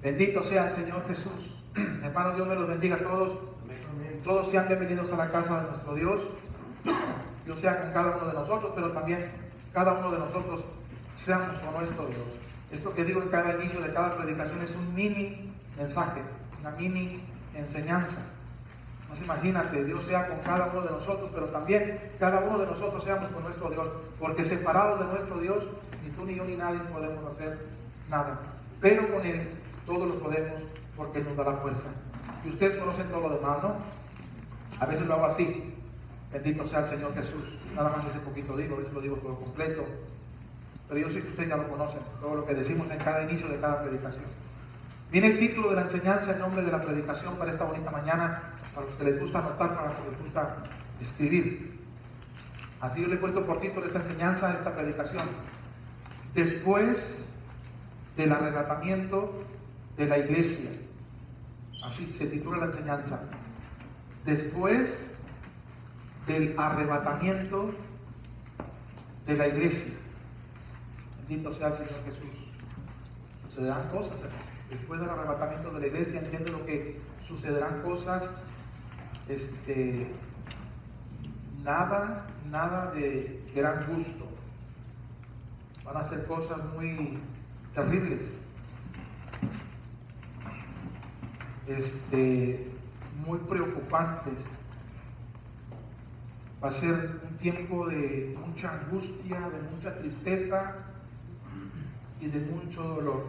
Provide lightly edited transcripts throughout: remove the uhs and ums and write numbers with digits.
Bendito sea el Señor Jesús. Hermanos, Dios me los bendiga a todos. Todos sean bienvenidos a la casa de nuestro Dios. Dios sea con cada uno de nosotros, pero también cada uno de nosotros seamos con nuestro Dios. Esto que digo en cada inicio de cada predicación es un mini mensaje, una mini enseñanza. Pues imagínate, Dios sea con cada uno de nosotros, pero también cada uno de nosotros seamos con nuestro Dios, porque separados de nuestro Dios, ni tú ni yo ni nadie podemos hacer nada. Pero con Él todo lo podemos, porque Él nos da la fuerza. Y ustedes conocen todo lo demás, ¿no? A veces lo hago así. Bendito sea el Señor Jesús. Nada más ese poquito digo, a veces lo digo todo completo. Pero yo sé que ustedes ya lo conocen, todo lo que decimos en cada inicio de cada predicación. Viene el título de la enseñanza, el nombre de la predicación para esta bonita mañana, para los que les gusta anotar, para los que les gusta escribir. Así yo le he puesto por título esta enseñanza, esta predicación. Después del arrebatamiento de la iglesia. Así se titula la enseñanza. Después del arrebatamiento de la iglesia. Bendito sea el Señor Jesús. Sucederán cosas, hermano. Después del arrebatamiento de la iglesia, entiendo lo que sucederán cosas, nada de gran gusto. Van a ser cosas muy terribles. Muy preocupantes. Va a ser un tiempo de mucha angustia, de mucha tristeza y de mucho dolor.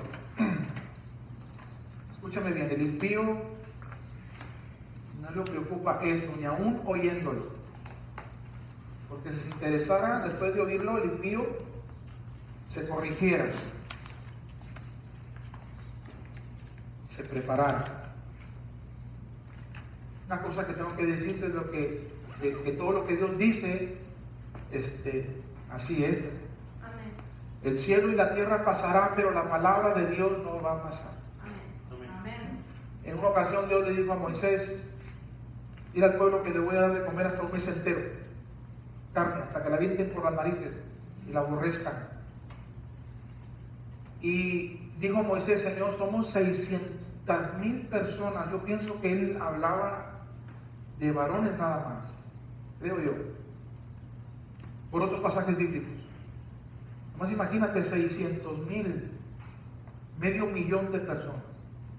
Escúchame bien, el impío no le preocupa eso, ni aún oyéndolo. Porque si se interesara, después de oírlo, el impío se corrigiera, se preparara. Una cosa que tengo que decirte es lo que todo lo que Dios dice, así es. Amén. El cielo y la tierra pasarán, pero la palabra de Dios no va a pasar. Amén. En una ocasión Dios le dijo a Moisés: dile al pueblo que le voy a dar de comer hasta un mes entero, carne, hasta que la avienten por las narices y la aborrezcan. Y dijo Moisés: Señor, somos 600,000 personas. Yo pienso que él hablaba de varones nada más, creo yo, por otros pasajes bíblicos. Además, imagínate 600,000, medio millón de personas.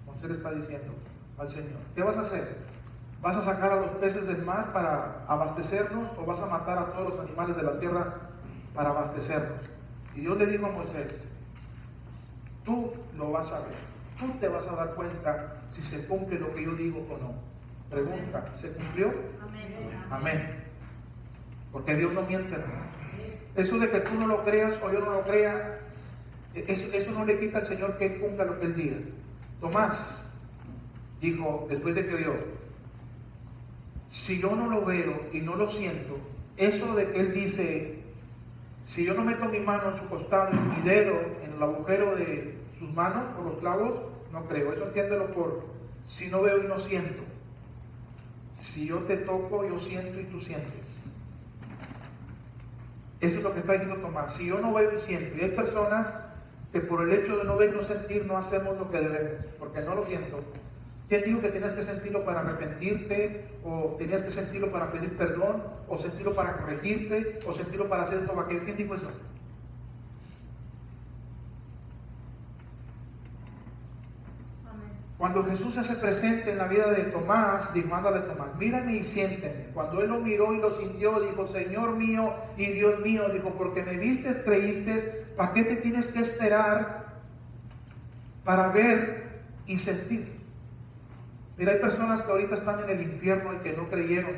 Moisés le está diciendo al Señor: ¿qué vas a hacer? ¿Vas a sacar a los peces del mar para abastecernos, o vas a matar a todos los animales de la tierra para abastecernos? Y Dios le dijo a Moisés: tú lo vas a ver, tú te vas a dar cuenta si se cumple lo que yo digo o no. Pregunta: ¿se cumplió? Amén. Amén. Porque Dios no miente, hermano. Eso de que tú no lo creas o yo no lo crea, eso no le quita al Señor que Él cumpla lo que Él diga. Tomás dijo, después de que oyó: si yo no lo veo y no lo siento, eso de que Él dice, si yo no meto mi mano en su costado y mi dedo en el agujero de sus manos por los clavos, no creo. Eso entiéndelo por si no veo y no siento. Si yo te toco, yo siento y tú sientes. Eso es lo que está diciendo Tomás. Si yo no veo y siento, y hay personas que por el hecho de no ver y no sentir no hacemos lo que debemos, porque no lo siento. ¿Quién dijo que tenías que sentirlo para arrepentirte? ¿O tenías que sentirlo para pedir perdón? ¿O sentirlo para corregirte? ¿O sentirlo para hacer esto o aquello? ¿Quién dijo eso? Cuando Jesús se hace presente en la vida de Tomás, dijo: ándale, Tomás, mírame y siénteme. Cuando él lo miró y lo sintió, dijo: Señor mío y Dios mío, dijo, porque me vistes, creíste, ¿para qué te tienes que esperar para ver y sentir? Mira, hay personas que ahorita están en el infierno y que no creyeron,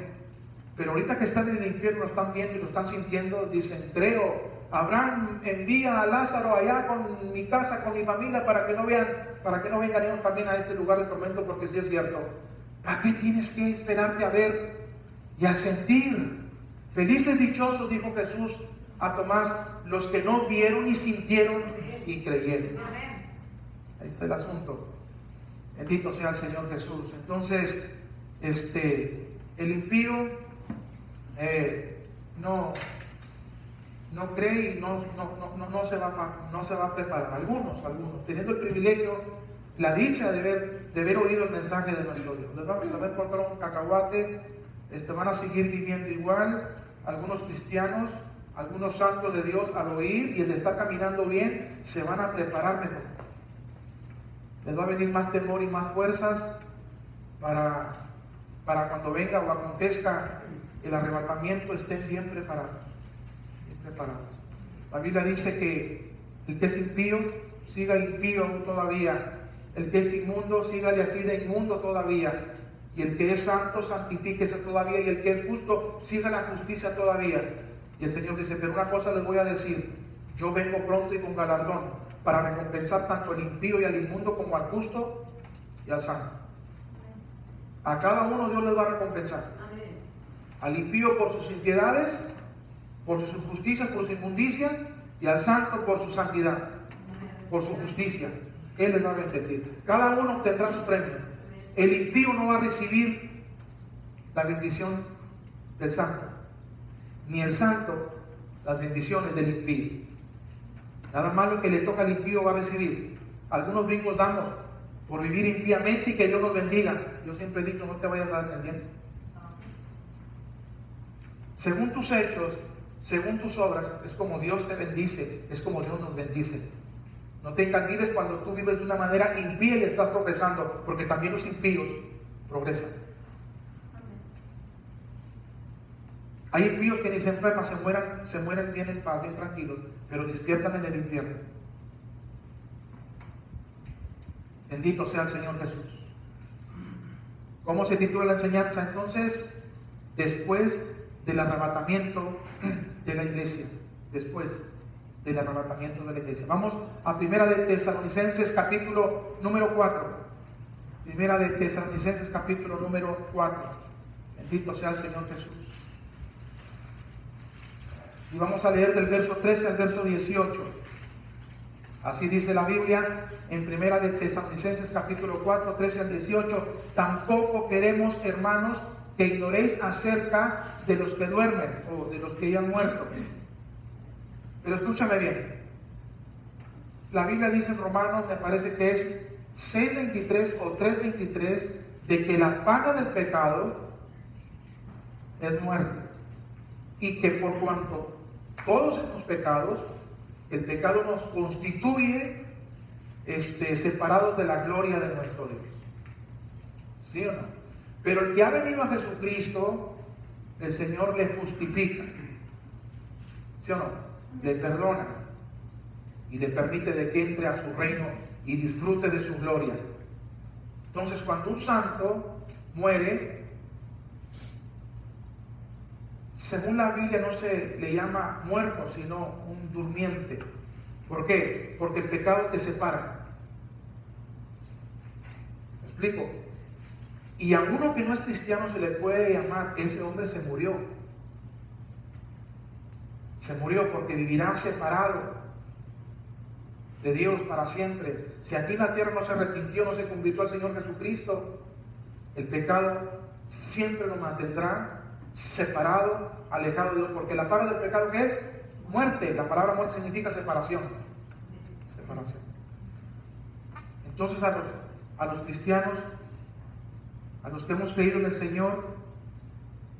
pero ahorita que están en el infierno, lo están viendo y lo están sintiendo, dicen: creo. Abraham envía a Lázaro allá con mi casa, con mi familia, para que no vengan ellos también a este lugar de tormento, porque sí es cierto. ¿Para qué tienes que esperarte a ver y a sentir? Felices, dichosos, dijo Jesús a Tomás, los que no vieron y sintieron y creyeron. Ahí está el asunto. Bendito sea el Señor Jesús. Entonces, el impío no cree y no se va a preparar. Algunos, teniendo el privilegio la dicha de haber oído el mensaje de nuestro Dios. Les va a cortar un cacahuate, van a seguir viviendo igual. Algunos cristianos, algunos santos de Dios, al oír y el estar caminando bien, se van a preparar mejor. Les va a venir más temor y más fuerzas para cuando venga o acontezca el arrebatamiento, estén bien preparados. Bien preparados. La Biblia dice que el que es impío, siga impío aún todavía. El que es inmundo, sígale así de inmundo todavía. Y el que es santo, santifíquese todavía. Y el que es justo, siga la justicia todavía. Y el Señor dice, pero una cosa les voy a decir, yo vengo pronto y con galardón, para recompensar tanto al impío y al inmundo como al justo y al santo. A cada uno Dios les va a recompensar. Al impío por sus impiedades, por sus injusticias, por su inmundicia, y al santo por su santidad, por su justicia. Él les va a bendecir. Cada uno obtendrá su premio. El impío no va a recibir la bendición del santo, ni el santo las bendiciones del impío. Nada más lo que le toca al impío va a recibir. Algunos brincos damos por vivir impíamente y que Dios nos bendiga. Yo siempre he dicho, no te vayas a dar el diente. Según tus hechos, según tus obras, es como Dios te bendice, es como Dios nos bendice. No te encandiles cuando tú vives de una manera impía y estás progresando, porque también los impíos progresan. Hay impíos que ni se enferman, se mueren bien en paz, bien tranquilos, pero despiertan en el infierno. Bendito sea el Señor Jesús. ¿Cómo se titula la enseñanza? Entonces, después del arrebatamiento de la iglesia. Después del arrebatamiento de la iglesia. Vamos a Primera de Tesalonicenses, capítulo número 4. Primera de Tesalonicenses, capítulo número 4. Bendito sea el Señor Jesús. Y vamos a leer del verso 13 al verso 18. Así dice la Biblia en Primera de Tesalonicenses, capítulo 4, 13 al 18. Tampoco queremos, hermanos, que ignoréis acerca de los que duermen o de los que ya han muerto. Pero escúchame bien. La Biblia dice en Romanos, me parece que es 6:23 o 3:23, de que la paga del pecado es muerte. Y que por cuanto todos hemos pecados, el pecado nos constituye separados de la gloria de nuestro Dios. ¿Sí o no? Pero el que ha venido a Jesucristo, el Señor le justifica. ¿Sí o no? Le perdona y le permite de que entre a su reino y disfrute de su gloria. Entonces, cuando un santo muere, según la Biblia no se le llama muerto, sino un durmiente. ¿Por qué? Porque el pecado te separa. ¿Me explico? Y a uno que no es cristiano se le puede llamar, ese hombre se murió. Se murió porque vivirá separado de Dios para siempre. Si aquí en la tierra no se arrepintió, no se convirtió al Señor Jesucristo, el pecado siempre lo mantendrá separado, alejado de Dios. Porque la paga del pecado, ¿qué es? Muerte. La palabra muerte significa separación. Separación. Entonces a los cristianos, a los que hemos creído en el Señor,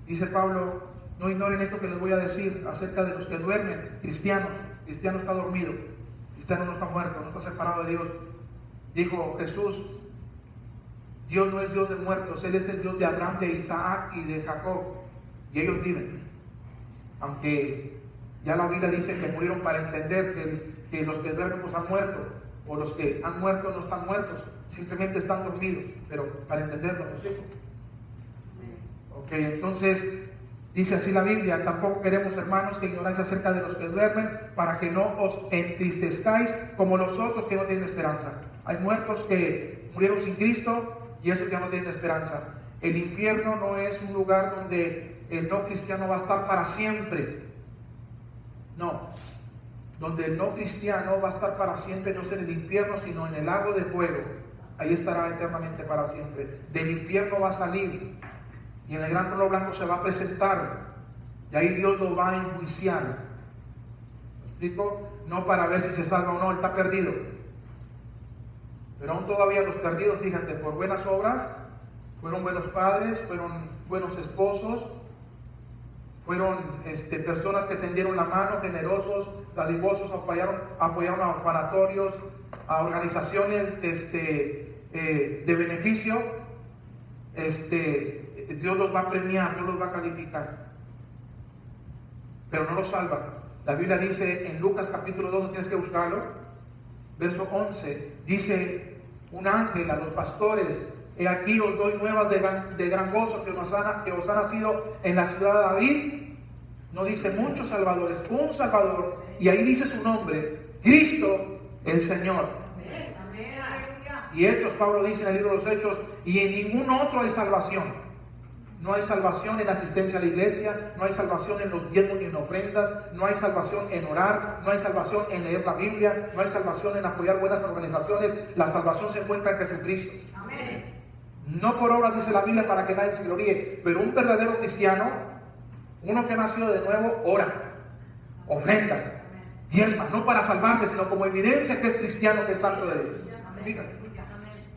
dice Pablo, no ignoren esto que les voy a decir acerca de los que duermen. Cristiano está dormido, cristiano no está muerto, no está separado de Dios. Dijo Jesús, Dios no es Dios de muertos, Él es el Dios de Abraham, de Isaac y de Jacob, y ellos viven. Aunque ya la Biblia dice que murieron para entender que los que duermen pues han muerto, o los que han muerto no están muertos, simplemente están dormidos, pero para entenderlo, ¿me explico? Ok, entonces dice así la Biblia, tampoco queremos, hermanos, que ignoráis acerca de los que duermen, para que no os entristezcáis como los otros que no tienen esperanza. Hay muertos que murieron sin Cristo y esos ya no tienen esperanza. El infierno no es un lugar donde el no cristiano va a estar para siempre. No. Donde el no cristiano va a estar para siempre no es en el infierno, sino en el lago de fuego. Ahí estará eternamente para siempre. Del infierno va a salir y en el gran trono blanco se va a presentar y ahí Dios lo va a enjuiciar. ¿Me explico? No para ver si se salva o no, él está perdido. Pero aún todavía los perdidos, fíjate, por buenas obras, fueron buenos padres, fueron buenos esposos, fueron personas que tendieron la mano, generosos, dadivosos, apoyaron a orfanatorios, a organizaciones de beneficio. Dios los va a premiar, Dios los va a calificar, pero no los salva. La Biblia dice en Lucas capítulo 2, no tienes que buscarlo, verso 11, dice un ángel a los pastores: he aquí os doy nuevas de gran gozo que os ha nacido en la ciudad de David. No dice muchos salvadores, un Salvador, y ahí dice su nombre, Cristo el Señor. Y Hechos, Pablo dice en el libro de los Hechos: y en ningún otro hay salvación. No hay salvación en asistencia a la iglesia, no hay salvación en los diezmos ni en ofrendas, no hay salvación en orar, no hay salvación en leer la Biblia, no hay salvación en apoyar buenas organizaciones. La salvación se encuentra en Jesucristo. Amén. No por obras, dice la Biblia, para que nadie se gloríe, pero un verdadero cristiano, uno que ha nacido de nuevo, ora, ofrenda, diezma, no para salvarse, sino como evidencia que es cristiano, que es santo de Dios. Fíjate.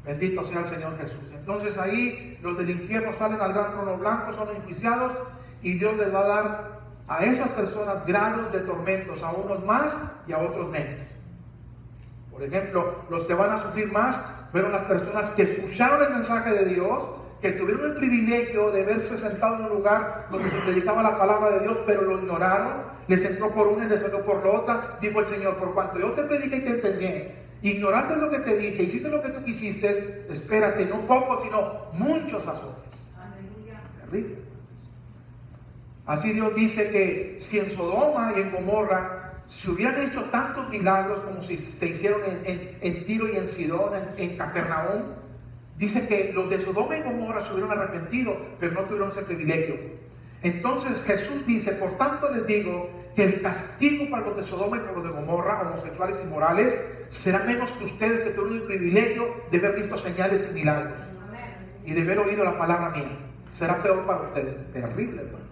Bendito sea el Señor Jesús. Entonces ahí los del infierno salen al gran trono blanco, son enjuiciados, y Dios les va a dar a esas personas grados de tormentos, a unos más y a otros menos. Por ejemplo, los que van a sufrir más fueron las personas que escucharon el mensaje de Dios, que tuvieron el privilegio de verse sentados en un lugar donde se predicaba la palabra de Dios, pero lo ignoraron, les entró por una y les salió por la otra. Dijo el Señor: por cuanto yo te prediqué y te enseñé, ignoraste lo que te dije, hiciste lo que tú quisiste, espérate, no pocos, sino muchos azotes. Terrible. Así Dios dice que si en Sodoma y en Gomorra se hubieran hecho tantos milagros como se hicieron en Tiro y en Sidón, en Capernaum, dice que los de Sodoma y Gomorra se hubieran arrepentido, pero no tuvieron ese privilegio. Entonces Jesús dice: por tanto les digo que el castigo para los de Sodoma y para los de Gomorra, homosexuales y morales, será menos que ustedes, que tuvieron el privilegio de haber visto señales y milagros y de haber oído la palabra mía. Será peor para ustedes. Terrible, hermano.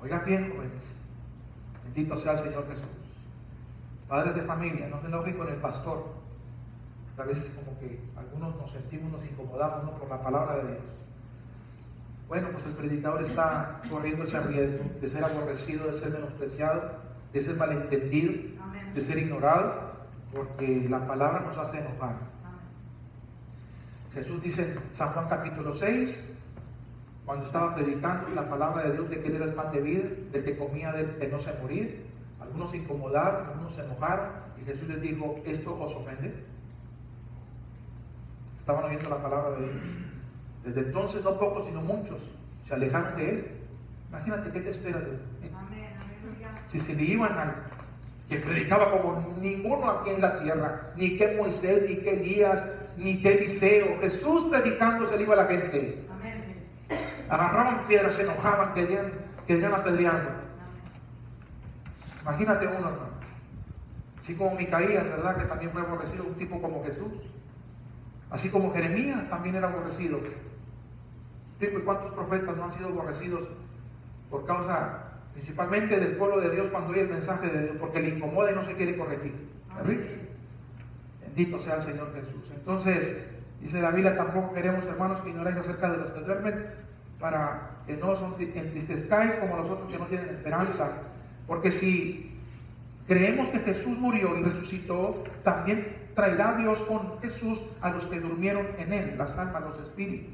Oigan bien, jóvenes, bendito sea el Señor Jesús. Padres de familia, no se enojen con el pastor. A veces como que algunos nos sentimos, nos incomodamos, ¿no?, por la palabra de Dios. Bueno, pues el predicador está corriendo ese riesgo de ser aborrecido, de ser menospreciado, de ser malentendido, de ser ignorado, porque la palabra nos hace enojar. Jesús dice en San Juan capítulo 6, cuando estaba predicando la palabra de Dios, de que Él era el pan de vida, del que comía de él que no se morir, algunos se incomodaron, algunos se enojaron, y Jesús les dijo: ¿esto os ofende? Estaban oyendo la palabra de Dios. Desde entonces no pocos sino muchos se alejaron de Él. Imagínate, ¿qué te espera de Él? Si se le iban al que predicaba como ninguno aquí en la tierra, ni que Moisés, ni que Elías, ni que Eliseo, Jesús predicando se le iba a la gente. Agarraban piedras, se enojaban, querían apedrearlo. Imagínate uno, hermano. Así como Micaías, ¿verdad?, que también fue aborrecido, un tipo como Jesús. Así como Jeremías también era aborrecido. ¿Y cuántos profetas no han sido aborrecidos por causa principalmente del pueblo de Dios cuando oye el mensaje de Dios, porque le incomoda y no se quiere corregir? Bendito sea el Señor Jesús. Entonces, dice la Biblia: tampoco queremos, hermanos, que ignoráis acerca de los que duermen, para que no os entristezcáis como los otros que no tienen esperanza. Porque si creemos que Jesús murió y resucitó, también traerá Dios con Jesús a los que durmieron en Él, las almas, los espíritus.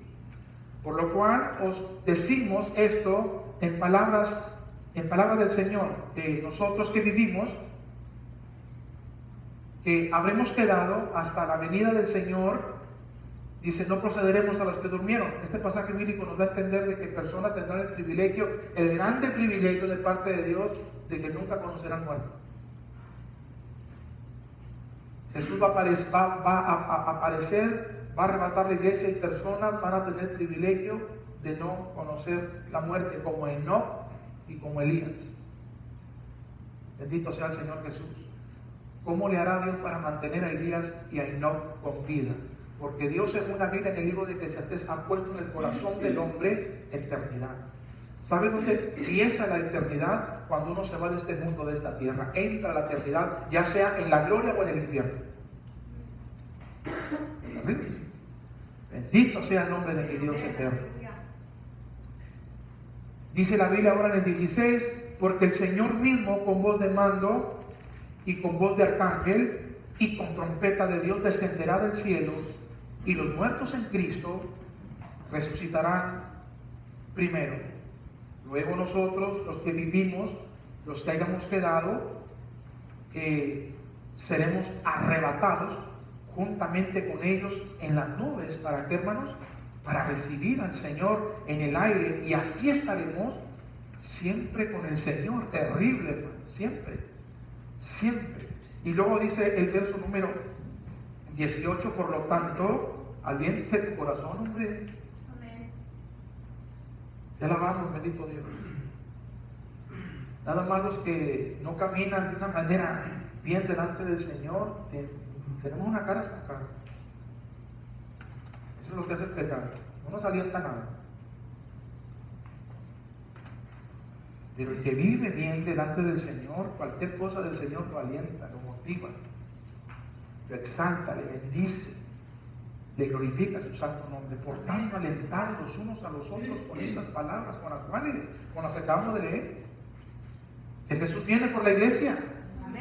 Por lo cual os decimos esto en palabras del Señor, que nosotros que vivimos, que habremos quedado hasta la venida del Señor, dice: no procederemos a los que durmieron. Este pasaje bíblico nos da a entender de que personas tendrán el privilegio, el grande privilegio de parte de Dios, de que nunca conocerán muerte. Jesús va a aparecer, va a arrebatar la iglesia, y personas van a tener el privilegio de no conocer la muerte, como Enoc y como Elías. Bendito sea el Señor Jesús. ¿Cómo le hará Dios para mantener a Elías y a Enoc con vida? Porque Dios, según la Biblia, en el libro de Eclesiastés, ha puesto en el corazón del hombre eternidad. ¿Sabe dónde empieza la eternidad? Cuando uno se va de este mundo, de esta tierra. Entra a la eternidad, ya sea en la gloria o en el infierno. Terrible. Bendito sea el nombre de mi Dios eterno. Dice la Biblia ahora en el 16, porque el Señor mismo con voz de mando y con voz de arcángel y con trompeta de Dios descenderá del cielo, y los muertos en Cristo resucitarán primero. Luego nosotros, los que vivimos, los que hayamos quedado, seremos arrebatados juntamente con ellos en las nubes. ¿Para qué, hermanos? Para recibir al Señor en el aire, y así estaremos siempre con el Señor. Terrible, hermano, siempre, siempre. Y luego dice el verso número 18, por lo tanto, aliéntese tu corazón, hombre. Amén. Te alabamos, bendito Dios. Nada más los que no caminan de una manera bien delante del Señor, tenemos una cara hasta acá. Eso es lo que hace el pecado. No nos alienta nada. Pero el que vive bien delante del Señor, cualquier cosa del Señor lo alienta, lo motiva, lo exalta, le bendice, le glorifica su santo nombre. Por tanto, alentar los unos a los otros con estas palabras, con las que acabamos de leer. Que Jesús viene por la iglesia.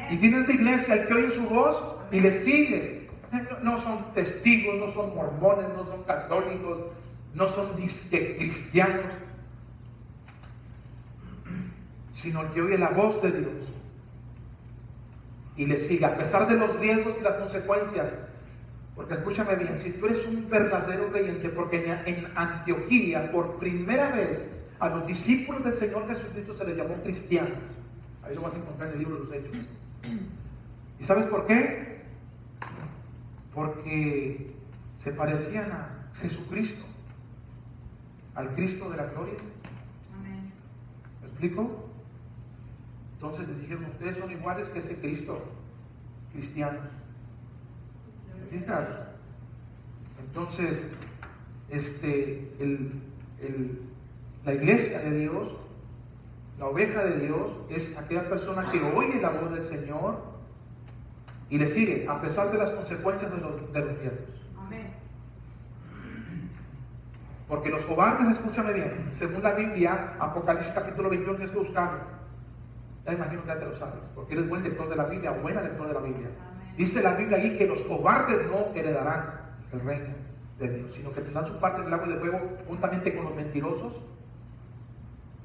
Y tiene esta iglesia el que oye su voz y le sigue. No son testigos, no son mormones, no son católicos, no son cristianos, sino el que oye la voz de Dios y le sigue, a pesar de los riesgos y las consecuencias. Porque escúchame bien, si tú eres un verdadero creyente, porque en Antioquía, por primera vez, a los discípulos del Señor Jesucristo se les llamó cristianos. Ahí lo vas a encontrar en el libro de los Hechos. ¿Y sabes por qué? Porque se parecían a Jesucristo, al Cristo de la gloria. Amén. ¿Me explico? Entonces les dijeron, ustedes son iguales que ese Cristo, cristianos. ¿Me fijas? Entonces, la iglesia de Dios, la oveja de Dios, es aquella persona que oye la voz del Señor y le sigue, a pesar de las consecuencias de los riesgos. Amén. Porque los cobardes, escúchame bien, según la Biblia, Apocalipsis capítulo 21, tienes que buscarlo. Ya imagino que ya te lo sabes, porque eres buen lector de la Biblia, buena lector de la Biblia. Amén. Dice la Biblia ahí que los cobardes no heredarán el reino de Dios, sino que tendrán su parte en el lago de fuego juntamente con los mentirosos.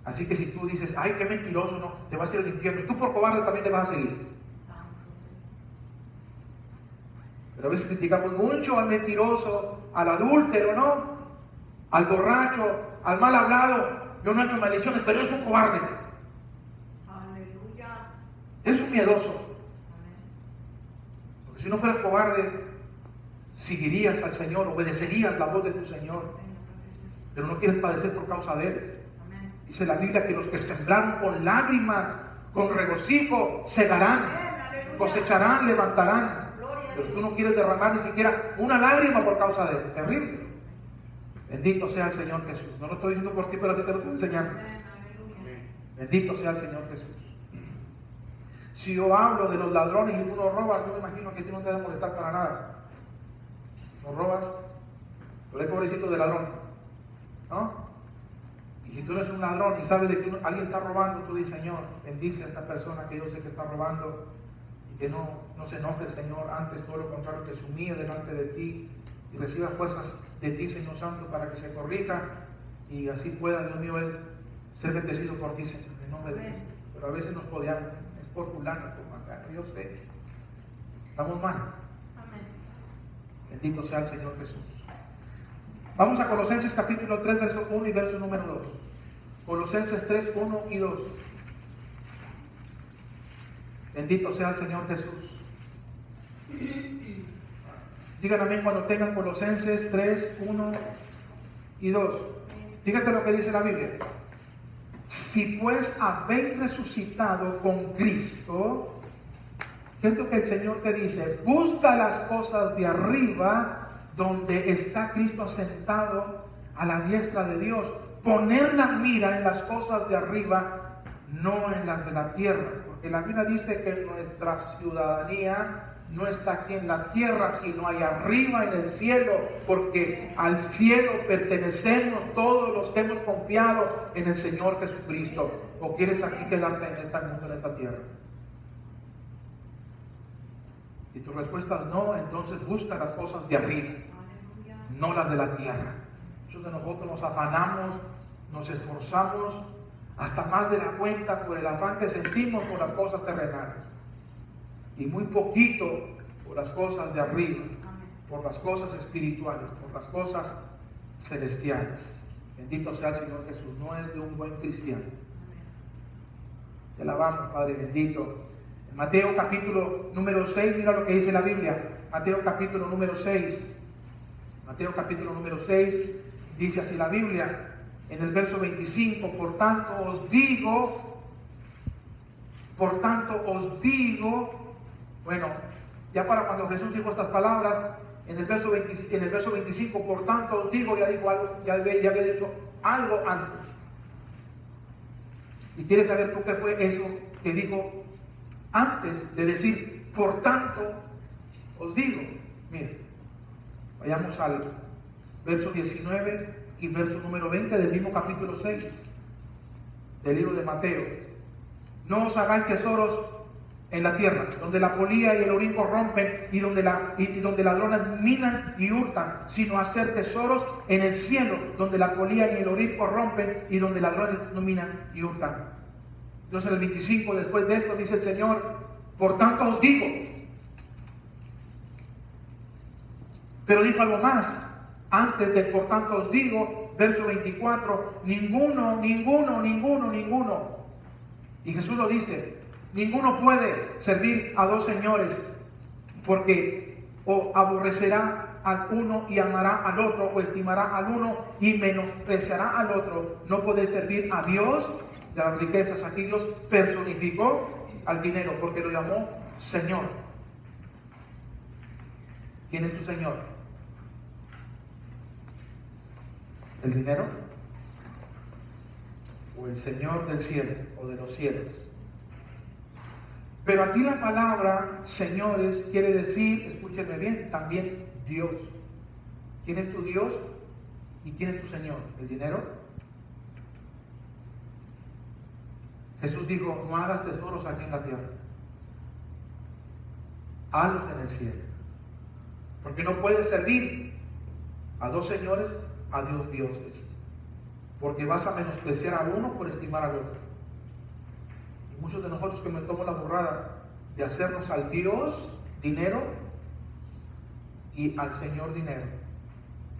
Así que si tú dices, ay, qué mentiroso, no, te vas a ir al infierno, y tú por cobarde también le vas a seguir. Pero a veces criticamos mucho al mentiroso, al adúltero, ¿no? Al borracho, al mal hablado. Yo no he hecho maldiciones, pero es un cobarde. Aleluya. Es un miedoso. Amén. Porque si no fueras cobarde, seguirías al Señor, obedecerías la voz de tu Señor. Pero no quieres padecer por causa de Él. Amén. Dice la Biblia que los que sembraron con lágrimas, con regocijo, segarán, Aleluya. cosecharán, levantarán. Gloria a Pero tú Dios. no quieres derramar ni siquiera una lágrima por causa de Él. Terrible. Bendito sea el Señor Jesús. No lo estoy diciendo por ti, pero a ti te lo estoy enseñando. Amén. Aleluya. Bendito sea el Señor Jesús. Si yo hablo de los ladrones y tú no robas, yo me imagino que a ti no te debe molestar para nada. No robas, pero hay pobrecito de ladrón, ¿no? Y si tú eres un ladrón y sabes de que alguien está robando, tú dices, Señor, bendice a esta persona que yo sé que está robando, y que no se enoje, Señor, antes todo lo contrario, que se humille delante de ti y reciba fuerzas de ti, Señor Santo, para que se corrija y así pueda, Dios mío, Él ser bendecido por ti, Señor, en nombre de Dios. Pero a veces nos podíamos, es por fulano, por macano, yo sé, estamos mal. Amén. Bendito sea el Señor Jesús. Vamos a Colosenses capítulo 3, verso 1 y verso número 2. Colosenses 3, 1 y 2. Bendito sea el Señor Jesús. Digan amén cuando tengan Colosenses 3, 1 y 2. Fíjate lo que dice la Biblia. Si pues habéis resucitado con Cristo, ¿qué es lo que el Señor te dice? Busca las cosas de arriba, donde está Cristo sentado a la diestra de Dios. Poner la mira en las cosas de arriba, no en las de la tierra. Porque la Biblia dice que nuestra ciudadanía no está aquí en la tierra, sino allá arriba en el cielo, porque al cielo pertenecemos todos los que hemos confiado en el Señor Jesucristo. ¿O quieres aquí quedarte en este mundo, en esta tierra? Si tu respuesta es no, entonces busca las cosas de arriba, Aleluya. no las de la tierra. Muchos de nosotros nos afanamos, nos esforzamos hasta más de la cuenta por el afán que sentimos por las cosas terrenales, y muy poquito por las cosas de arriba, Amén. por las cosas espirituales, por las cosas celestiales. Bendito sea el Señor Jesús. No es de un buen cristiano. Amén. Te alabamos, Padre bendito. En Mateo capítulo número 6, mira lo que dice la Biblia. Mateo capítulo número 6. Mateo capítulo número 6, dice así la Biblia, en el verso 25, por tanto os digo, bueno, ya para cuando Jesús dijo estas palabras, en el verso 25, por tanto os digo, ya dijo algo, ya había dicho algo antes. ¿Y quieres saber tú qué fue eso que dijo antes de decir, por tanto os digo? Mire, vayamos al verso 19 y verso número 20 del mismo capítulo 6 del libro de Mateo. No os hagáis tesoros en la tierra, donde la polía y el orín corrompen y donde ladrones minan y hurtan, sino hacer tesoros en el cielo, donde la polía y el orín corrompen y donde ladrones no minan y hurtan. Entonces en el 25, después de esto, dice el Señor, por tanto os digo. Pero dijo algo más, antes de por tanto os digo, verso 24, ninguno. Y Jesús lo dice, ninguno puede servir a dos señores, porque o aborrecerá al uno y amará al otro, o estimará al uno y menospreciará al otro. No puede servir a Dios de las riquezas. Aquí Dios personificó al dinero porque lo llamó Señor. ¿Quién es tu Señor? ¿El dinero? ¿O el Señor del cielo o de los cielos? Pero aquí la palabra señores quiere decir, escúchenme bien, también Dios. ¿Quién es tu Dios y quién es tu Señor? ¿El dinero? Jesús dijo, no hagas tesoros aquí en la tierra, hazlos en el cielo, porque no puedes servir a dos señores, a dos dioses, porque vas a menospreciar a uno por estimar al otro. Y muchos de nosotros que me tomamos la burrada de hacernos al Dios dinero y al Señor dinero,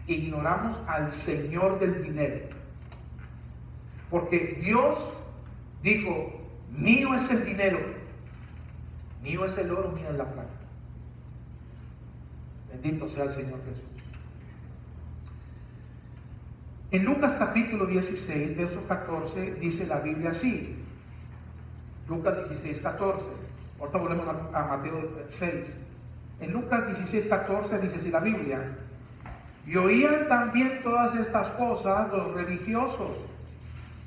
ignoramos al Señor del dinero, porque Dios dijo, mío es el dinero, mío es el oro, mío es la plata. Bendito sea el Señor Jesús. En Lucas capítulo 16, verso 14, dice la Biblia así. Lucas 16, 14. Ahorita volvemos a Mateo 6. En Lucas 16, 14 dice así la Biblia. Y oían también todas estas cosas los religiosos,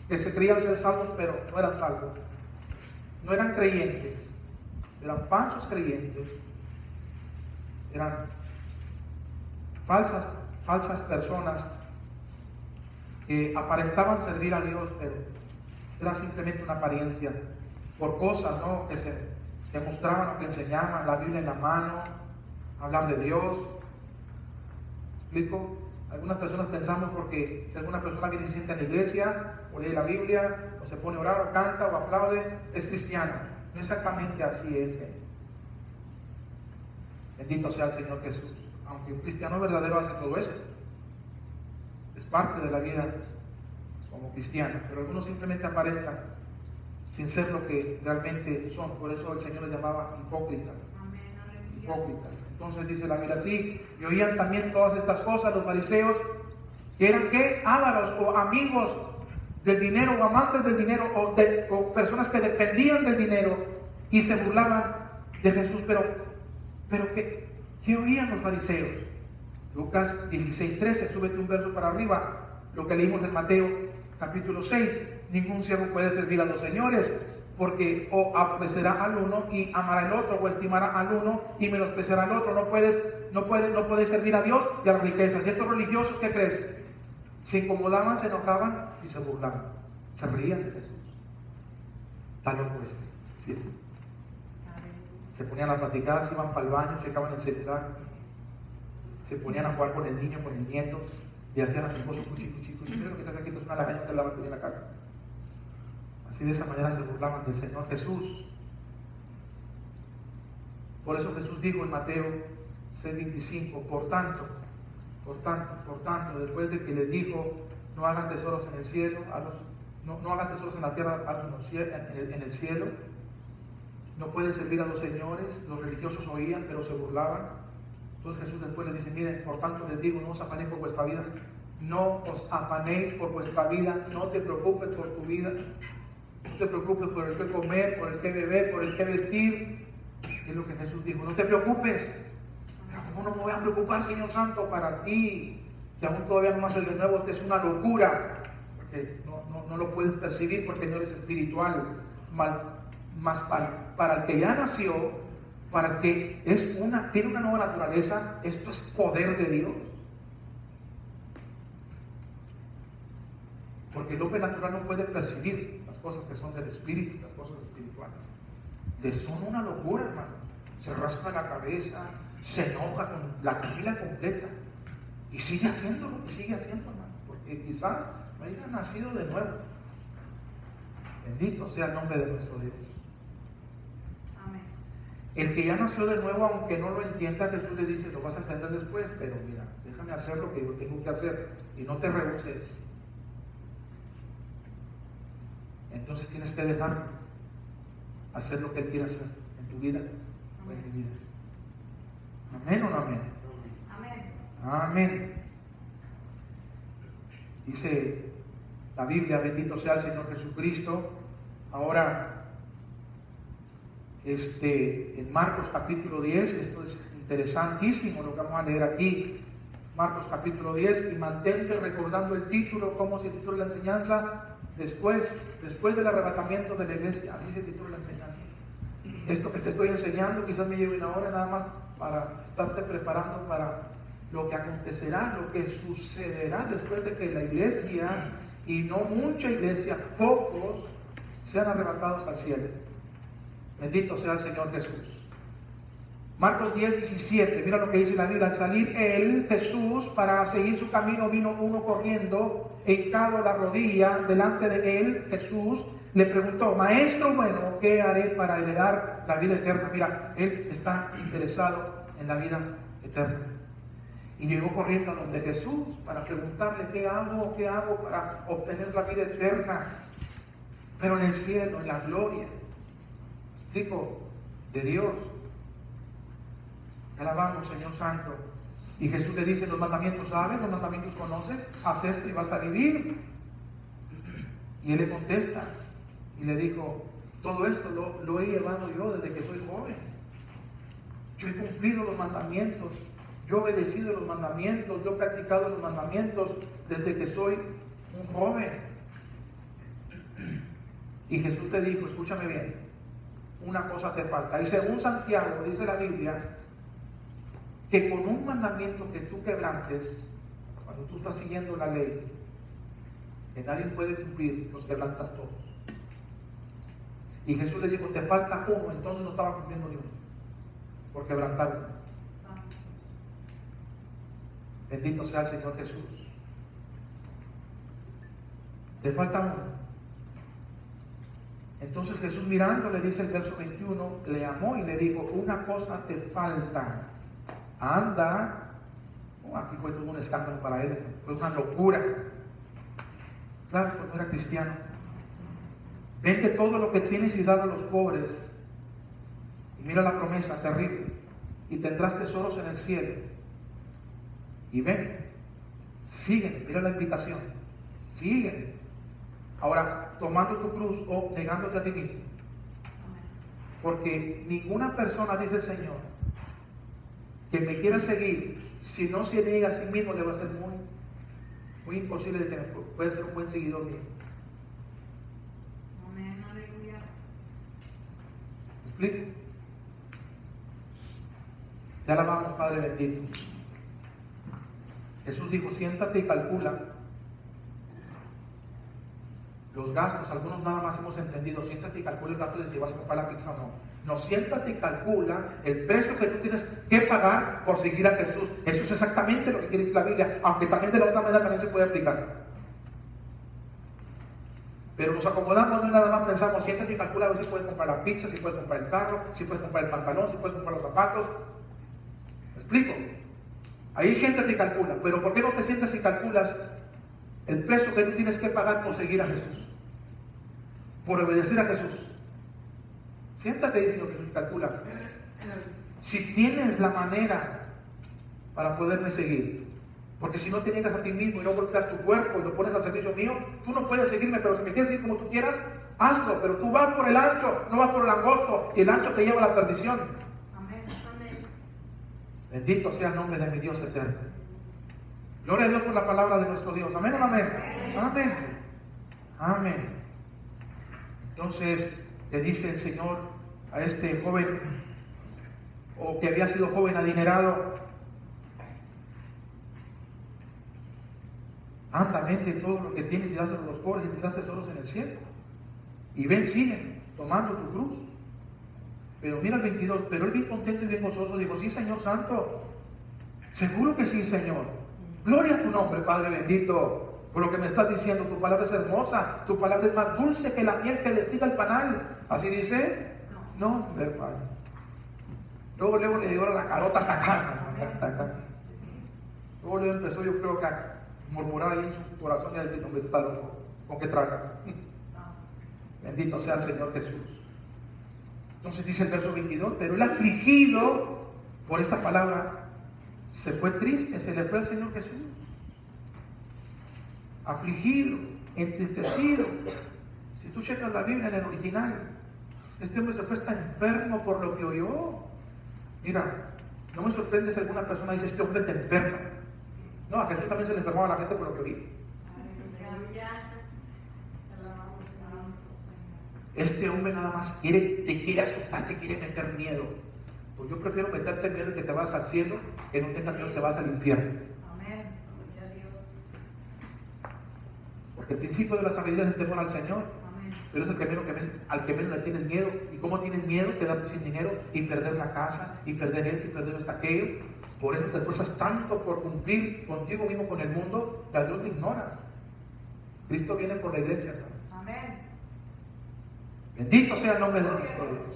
que se creían ser salvos, pero no eran salvos. No eran creyentes. Eran falsos creyentes. Eran falsas personas que aparentaban servir a Dios, pero era simplemente una apariencia, por cosas, ¿no?, que se mostraban o que enseñaban, la Biblia en la mano, hablar de Dios. ¿Explico? Algunas personas pensamos porque si alguna persona viene y se sienta en la iglesia, o lee la Biblia, o se pone a orar, o canta, o aplaude, es cristiano. No exactamente así es. Bendito sea el Señor Jesús. Aunque un cristiano verdadero hace todo eso, es parte de la vida como cristiano, pero algunos simplemente aparentan sin ser lo que realmente son. Por eso el Señor les llamaba hipócritas. Amén, aleluya. Hipócritas. Entonces dice la Biblia así, y oían también todas estas cosas los fariseos, que eran ¿qué? Ávaros o amigos del dinero, o amantes del dinero, o personas que dependían del dinero y se burlaban de Jesús. Pero ¿qué oían los fariseos? Lucas 16, 13, súbete un verso para arriba, lo que leímos en Mateo capítulo 6, ningún siervo puede servir a dos señores, porque o aborrecerá al uno y amará al otro, o estimará al uno y menospreciará al otro. No puedes servir a Dios y a las riquezas. Y estos religiosos, ¿qué crees? Se incomodaban, se enojaban y se burlaban. Se reían de Jesús. Está loco este, ¿sí? Se ponían a platicar, se iban para el baño, checaban el celular, se ponían a jugar con el niño, con el nieto, y hacían a su esposo cuchi. Mira lo que estás aquí, es una lagaña, te lavas bien la cara. Así de esa manera se burlaban del Señor Jesús. Por eso Jesús dijo en Mateo 6:25, por tanto, después de que les dijo, no hagas tesoros en el cielo, no hagas tesoros en la tierra, hazlos en el cielo. No pueden servir a dos señores. Los religiosos oían, pero se burlaban. Entonces Jesús después les dice, miren, por tanto les digo, no os afanéis por vuestra vida. No os afanéis por vuestra vida. No te preocupes por tu vida. No te preocupes por el que comer, por el que beber, por el que vestir. Es lo que Jesús dijo. No te preocupes. Pero ¿cómo no me voy a preocupar, Señor Santo, para ti? Que aún todavía no naces de nuevo. Esto es una locura. Porque no lo puedes percibir porque no eres espiritual. Más para el que ya nació, para el que tiene una nueva naturaleza, esto es poder de Dios. Porque el hombre natural no puede percibir las cosas que son del espíritu, las cosas espirituales. Les son una locura, hermano. Se raspa la cabeza, se enoja con la familia completa y sigue haciendo lo que sigue haciendo, hermano, porque quizás no haya nacido de nuevo. Bendito sea el nombre de nuestro Dios. El que ya nació de nuevo, aunque no lo entienda, Jesús le dice, lo vas a entender después, pero mira, déjame hacer lo que yo tengo que hacer y no te rehuses. Entonces tienes que dejar hacer lo que Él quiere hacer en tu vida o en mi vida. ¿Amén o no amén? Amén. Dice la Biblia, bendito sea el Señor Jesucristo. Ahora, en Marcos capítulo 10, esto es interesantísimo lo que vamos a leer aquí. Marcos capítulo 10, y mantente recordando el título, cómo se titula la enseñanza, después del arrebatamiento de la iglesia, así se titula la enseñanza. Esto que te estoy enseñando quizás me lleve una hora nada más para estarte preparando para lo que acontecerá, lo que sucederá después de que la iglesia, y no mucha iglesia, pocos, sean arrebatados al cielo. Bendito sea el Señor Jesús. Marcos 10:17, mira lo que dice la Biblia. Al salir él, Jesús, para seguir su camino, vino uno corriendo, hincado la rodilla delante de él. Jesús le preguntó, maestro bueno, ¿qué haré para heredar la vida eterna? Mira, él está interesado en la vida eterna. Y llegó corriendo a donde Jesús para preguntarle, ¿qué hago para obtener la vida eterna? Pero en el cielo, en la gloria. ¿Explico? De Dios. Te alabamos, Señor Santo. Y Jesús le dice, los mandamientos sabes, los mandamientos conoces, haz esto y vas a vivir. Y él le contesta y le dijo, todo esto lo he llevado yo desde que soy joven. Yo he cumplido los mandamientos, yo he obedecido los mandamientos, yo he practicado los mandamientos desde que soy un joven. Y Jesús te dijo, escúchame bien, una cosa te falta. Y según Santiago, dice la Biblia, que con un mandamiento que tú quebrantes, cuando tú estás siguiendo la ley, que nadie puede cumplir, los quebrantas todos. Y Jesús le dijo, te falta uno, entonces no estaba cumpliendo ni uno, por quebrantar uno. Bendito sea el Señor Jesús. Te falta uno. Entonces Jesús mirando, le dice el verso 21, le amó y le dijo, una cosa te falta. Anda. Aquí fue todo un escándalo para él, fue una locura. Claro, pues no era cristiano. Vende todo lo que tienes y dalo a los pobres. Y mira la promesa terrible. Y tendrás tesoros en el cielo. Y ven, sígueme, mira la invitación. Sígueme. Ahora, tomando tu cruz o negándote a ti mismo. Porque ninguna persona, dice el Señor, que me quiera seguir, si no se niega a sí mismo, le va a ser muy imposible de que pueda ser un buen seguidor mío. Amén, aleluya. ¿Explico? Te alabamos, Padre bendito. Jesús dijo, siéntate y calcula los gastos. Algunos nada más hemos entendido, siéntate y calcula el gasto de si vas a comprar la pizza o no. No, siéntate y calcula el precio que tú tienes que pagar por seguir a Jesús. Eso es exactamente lo que quiere decir la Biblia, aunque también de la otra manera también se puede aplicar. Pero nos acomodamos, no nada más pensamos, siéntate y calcula a ver si puedes comprar la pizza, si puedes comprar el carro, si puedes comprar el pantalón, si puedes comprar los zapatos. ¿Me explico? Ahí siéntate y calcula. Pero ¿por qué no te sientas y calculas el precio que tú tienes que pagar por seguir a Jesús? Por obedecer a Jesús. Siéntate y Señor Jesús, calcula. Si tienes la manera para poderme seguir, porque si no te niegas a ti mismo y no golpeas tu cuerpo y lo pones al servicio mío, tú no puedes seguirme, pero si me quieres seguir como tú quieras, hazlo, pero tú vas por el ancho, no vas por el angosto, y el ancho te lleva a la perdición. Amén. Amén. Bendito sea el nombre de mi Dios eterno. Gloria a Dios por la palabra de nuestro Dios. Amén o no amén. Amén. Amén. Entonces le dice el Señor a este joven, o que había sido joven adinerado, anda, vende todo lo que tienes y dáselo a los pobres y tendrás tesoros en el cielo. Y ven, sigue tomando tu cruz. Pero mira el 22, pero él bien contento y bien gozoso dijo, sí, Señor Santo, seguro que sí, Señor. Gloria a tu nombre, Padre bendito, por lo que me estás diciendo. Tu palabra es hermosa, tu palabra es más dulce que la miel que destila el panal. ¿Así dice? No, hermano. Luego le dio la carota hasta acá. Luego le empezó, yo creo que a murmurar ahí en su corazón y a decir, hombre, está loco, ¿con qué tragas? Bendito sea el Señor Jesús. Entonces dice el verso 22, pero el afligido por esta palabra se fue triste, se le fue al Señor Jesús. Afligido, entristecido. Si tú checas la Biblia en el original, este hombre se fue hasta enfermo por lo que oyó. Mira, no me sorprende si alguna persona dice, este hombre te enferma. No, a Jesús también se le enfermaba a la gente por lo que oí. Este hombre nada más te quiere asustar, te quiere meter miedo. Pues yo prefiero meterte miedo que te vas al cielo, que no tengas miedo que vas al infierno. Amén. Porque el principio de la sabiduría es el temor al Señor. Amén. Pero es el camino al que menos le tienes miedo. ¿Y cómo tienes miedo? Quedarte sin dinero y perder la casa y perder esto y perder esto, aquello. Por eso te esfuerzas tanto por cumplir contigo mismo con el mundo, que a Dios te ignoras. Cristo viene por la iglesia, hermano. Amén. Bendito sea el nombre de nuestro Dios.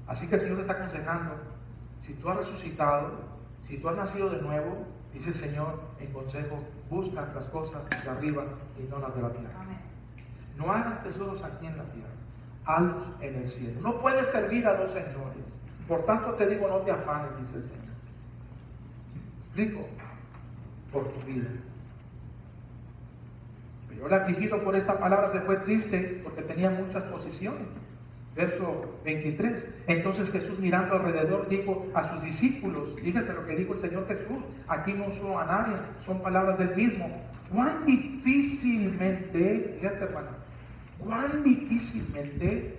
Así que el Señor te está aconsejando, si tú has resucitado, si tú has nacido de nuevo, dice el Señor en consejo, busca las cosas de arriba y no las de la tierra. Amén. No hagas tesoros aquí en la tierra, hazlos en el cielo. No puedes servir a dos señores. Por tanto te digo, no te afanes, dice el Señor. ¿Explico? Por tu vida. Pero el afligido por esta palabra se fue triste porque tenía muchas posesiones. Verso 23. Entonces Jesús, mirando alrededor, dijo a sus discípulos, fíjate lo que dijo el Señor Jesús, aquí no usó a nadie, son palabras del mismo. Cuán difícilmente, fíjate hermano, cuán difícilmente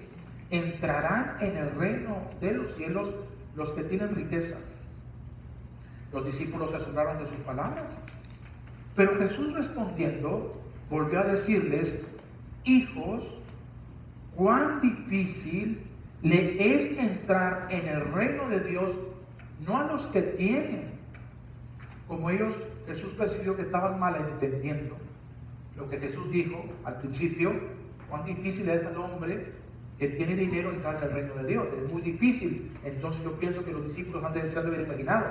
entrarán en el reino de los cielos los que tienen riquezas. Los discípulos se asombraron de sus palabras. Pero Jesús respondiendo, volvió a decirles, hijos, cuán difícil le es entrar en el reino de Dios, no a los que tienen. Como ellos, Jesús percibió que estaban malentendiendo lo que Jesús dijo al principio. Cuán difícil es al hombre que tiene dinero entrar en el reino de Dios. Es muy difícil. Entonces yo pienso que los discípulos han de haber imaginado,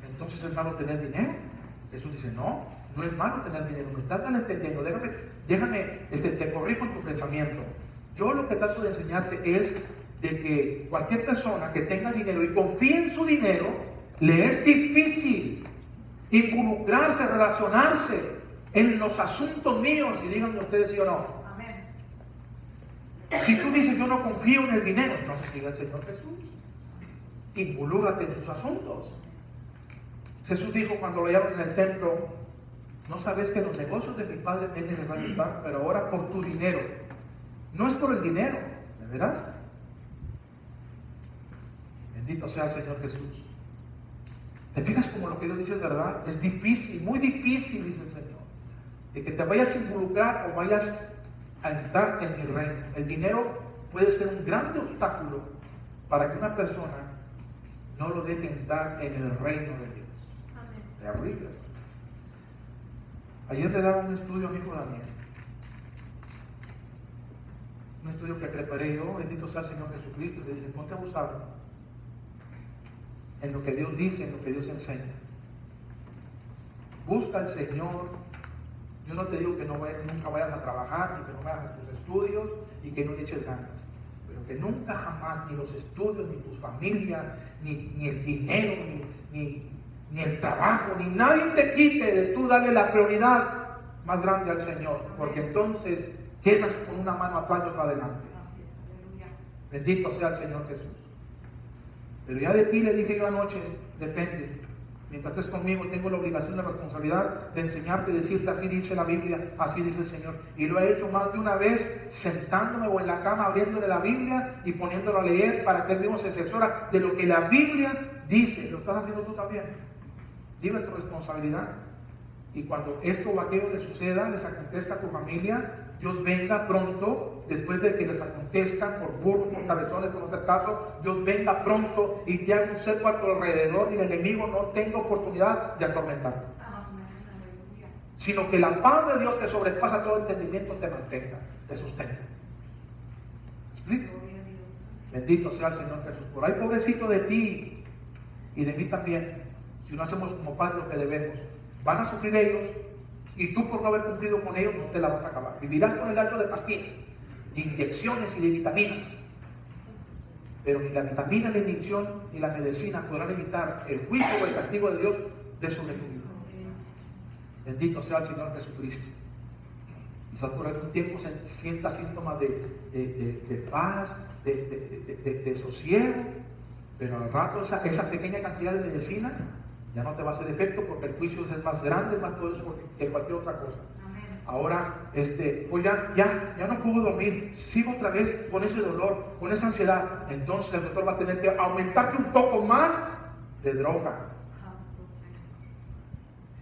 entonces es malo tener dinero. Jesús dice, no es malo tener dinero, me estás malentendiendo, déjame te corrijo en tu pensamiento. Yo lo que trato de enseñarte es de que cualquier persona que tenga dinero y confíe en su dinero, le es difícil involucrarse, relacionarse en los asuntos míos, y díganme ustedes sí o no. Amén. Si tú dices yo no confío en el dinero, entonces sigue el Señor Jesús, involúrate en sus asuntos. Jesús dijo cuando lo hallaron en el templo, no sabes que los negocios de mi Padre me es necesario estar, pero ahora por tu dinero. No es por el dinero, ¿de veras? Bendito sea el Señor Jesús. ¿Te fijas como lo que Dios dice es verdad? Es difícil, muy difícil, dice el Señor, de que te vayas a involucrar o vayas a entrar en mi reino. El dinero puede ser un grande obstáculo para que una persona no lo deje entrar en el reino de Dios. Terrible. Ayer le daba un estudio a mi hijo Daniel. Un estudio que preparé yo, bendito sea el Señor Jesucristo. Le dije, ponte a buscarlo en lo que Dios dice, en lo que Dios enseña. Busca al Señor. Yo no te digo que nunca vayas a trabajar, ni que no vayas a tus estudios y que no le eches ganas. Pero que nunca jamás, ni los estudios, ni tu familia, ni el dinero, ni el trabajo, ni nadie te quite de tú darle la prioridad más grande al Señor. Porque entonces quedas con una mano atrás y otra adelante. Bendito sea el Señor Jesús. Pero ya de ti le dije yo anoche, depende. Mientras estés conmigo, tengo la obligación y la responsabilidad de enseñarte y decirte, así dice la Biblia, así dice el Señor. Y lo he hecho más de una vez, sentándome o en la cama, abriéndole la Biblia y poniéndolo a leer para que él mismo se asesora de lo que la Biblia dice. Lo estás haciendo tú también. Vive tu responsabilidad. Y cuando esto o aquello le suceda, les acontezca a tu familia, Dios venga pronto, después de que les acontezcan por burros, por cabezones, por no hacer caso, Dios venga pronto y te haga un cerco a tu alrededor y el enemigo no tenga oportunidad de atormentarte. Sino que la paz de Dios que sobrepasa todo entendimiento te mantenga, te sostenga. ¿Me explico? Bendito sea el Señor Jesús. Por ahí, pobrecito de ti y de mí también, si no hacemos como padres lo que debemos, van a sufrir ellos. Y tú por no haber cumplido con ellos no te la vas a acabar. Vivirás con el hacho de pastillas, de inyecciones y de vitaminas. Pero ni la vitamina, la inyección, ni la medicina podrán evitar el juicio o el castigo de Dios de sobre tu vida. Bendito sea el Señor Jesucristo. Quizás por algún tiempo se sienta síntomas de paz, de sosiego, pero al rato esa pequeña cantidad de medicina ya no te va a hacer efecto porque el juicio es más grande, más poderoso que cualquier otra cosa. Amén. Ahora, pues ya no puedo dormir, sigo otra vez con ese dolor, con esa ansiedad. Entonces el doctor va a tener que aumentarte un poco más de droga.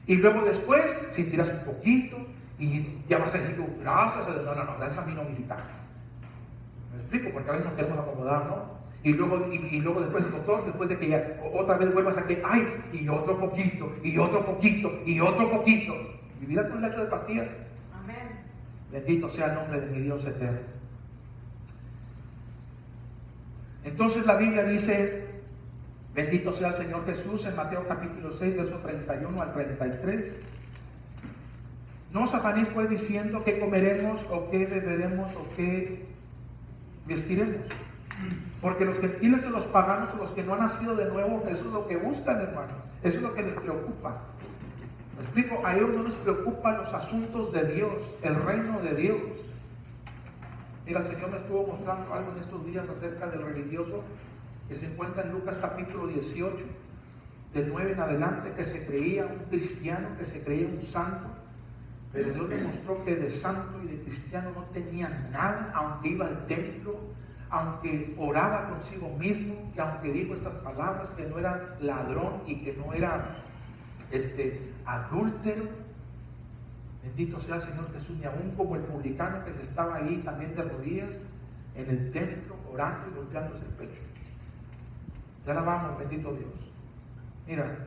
Y luego después sentirás un poquito y ya vas a decir tú, gracias, no, gracias a mí no militar. ¿Me explico? Porque a veces nos queremos acomodar, ¿no? Y luego después el doctor, después de que ya otra vez vuelvas a que, ay, y otro poquito, y otro poquito, y otro poquito. Vivirás con el hacho de pastillas. Amén. Bendito sea el nombre de mi Dios eterno. Entonces la Biblia dice, bendito sea el Señor Jesús, en Mateo capítulo 6, verso 31 al 33. No os afanéis pues diciendo qué comeremos, o qué beberemos, o qué vestiremos. Porque los gentiles o los paganos o los que no han nacido de nuevo, eso es lo que buscan, hermano. Eso es lo que les preocupa. ¿Me explico? A ellos no les preocupan los asuntos de Dios, el reino de Dios. Mira, el Señor me estuvo mostrando algo en estos días acerca del religioso que se encuentra en Lucas capítulo 18, del 9 en adelante, que se creía un cristiano, que se creía un santo. Pero Dios me mostró que de santo y de cristiano no tenía nada, aunque iba al templo, aunque oraba consigo mismo, que aunque dijo estas palabras, que no era ladrón y que no era adúltero. Bendito sea el Señor Jesús, ni aún como el publicano que se estaba ahí también de rodillas en el templo, orando y golpeándose el pecho. Ya la vamos, bendito Dios. Mira,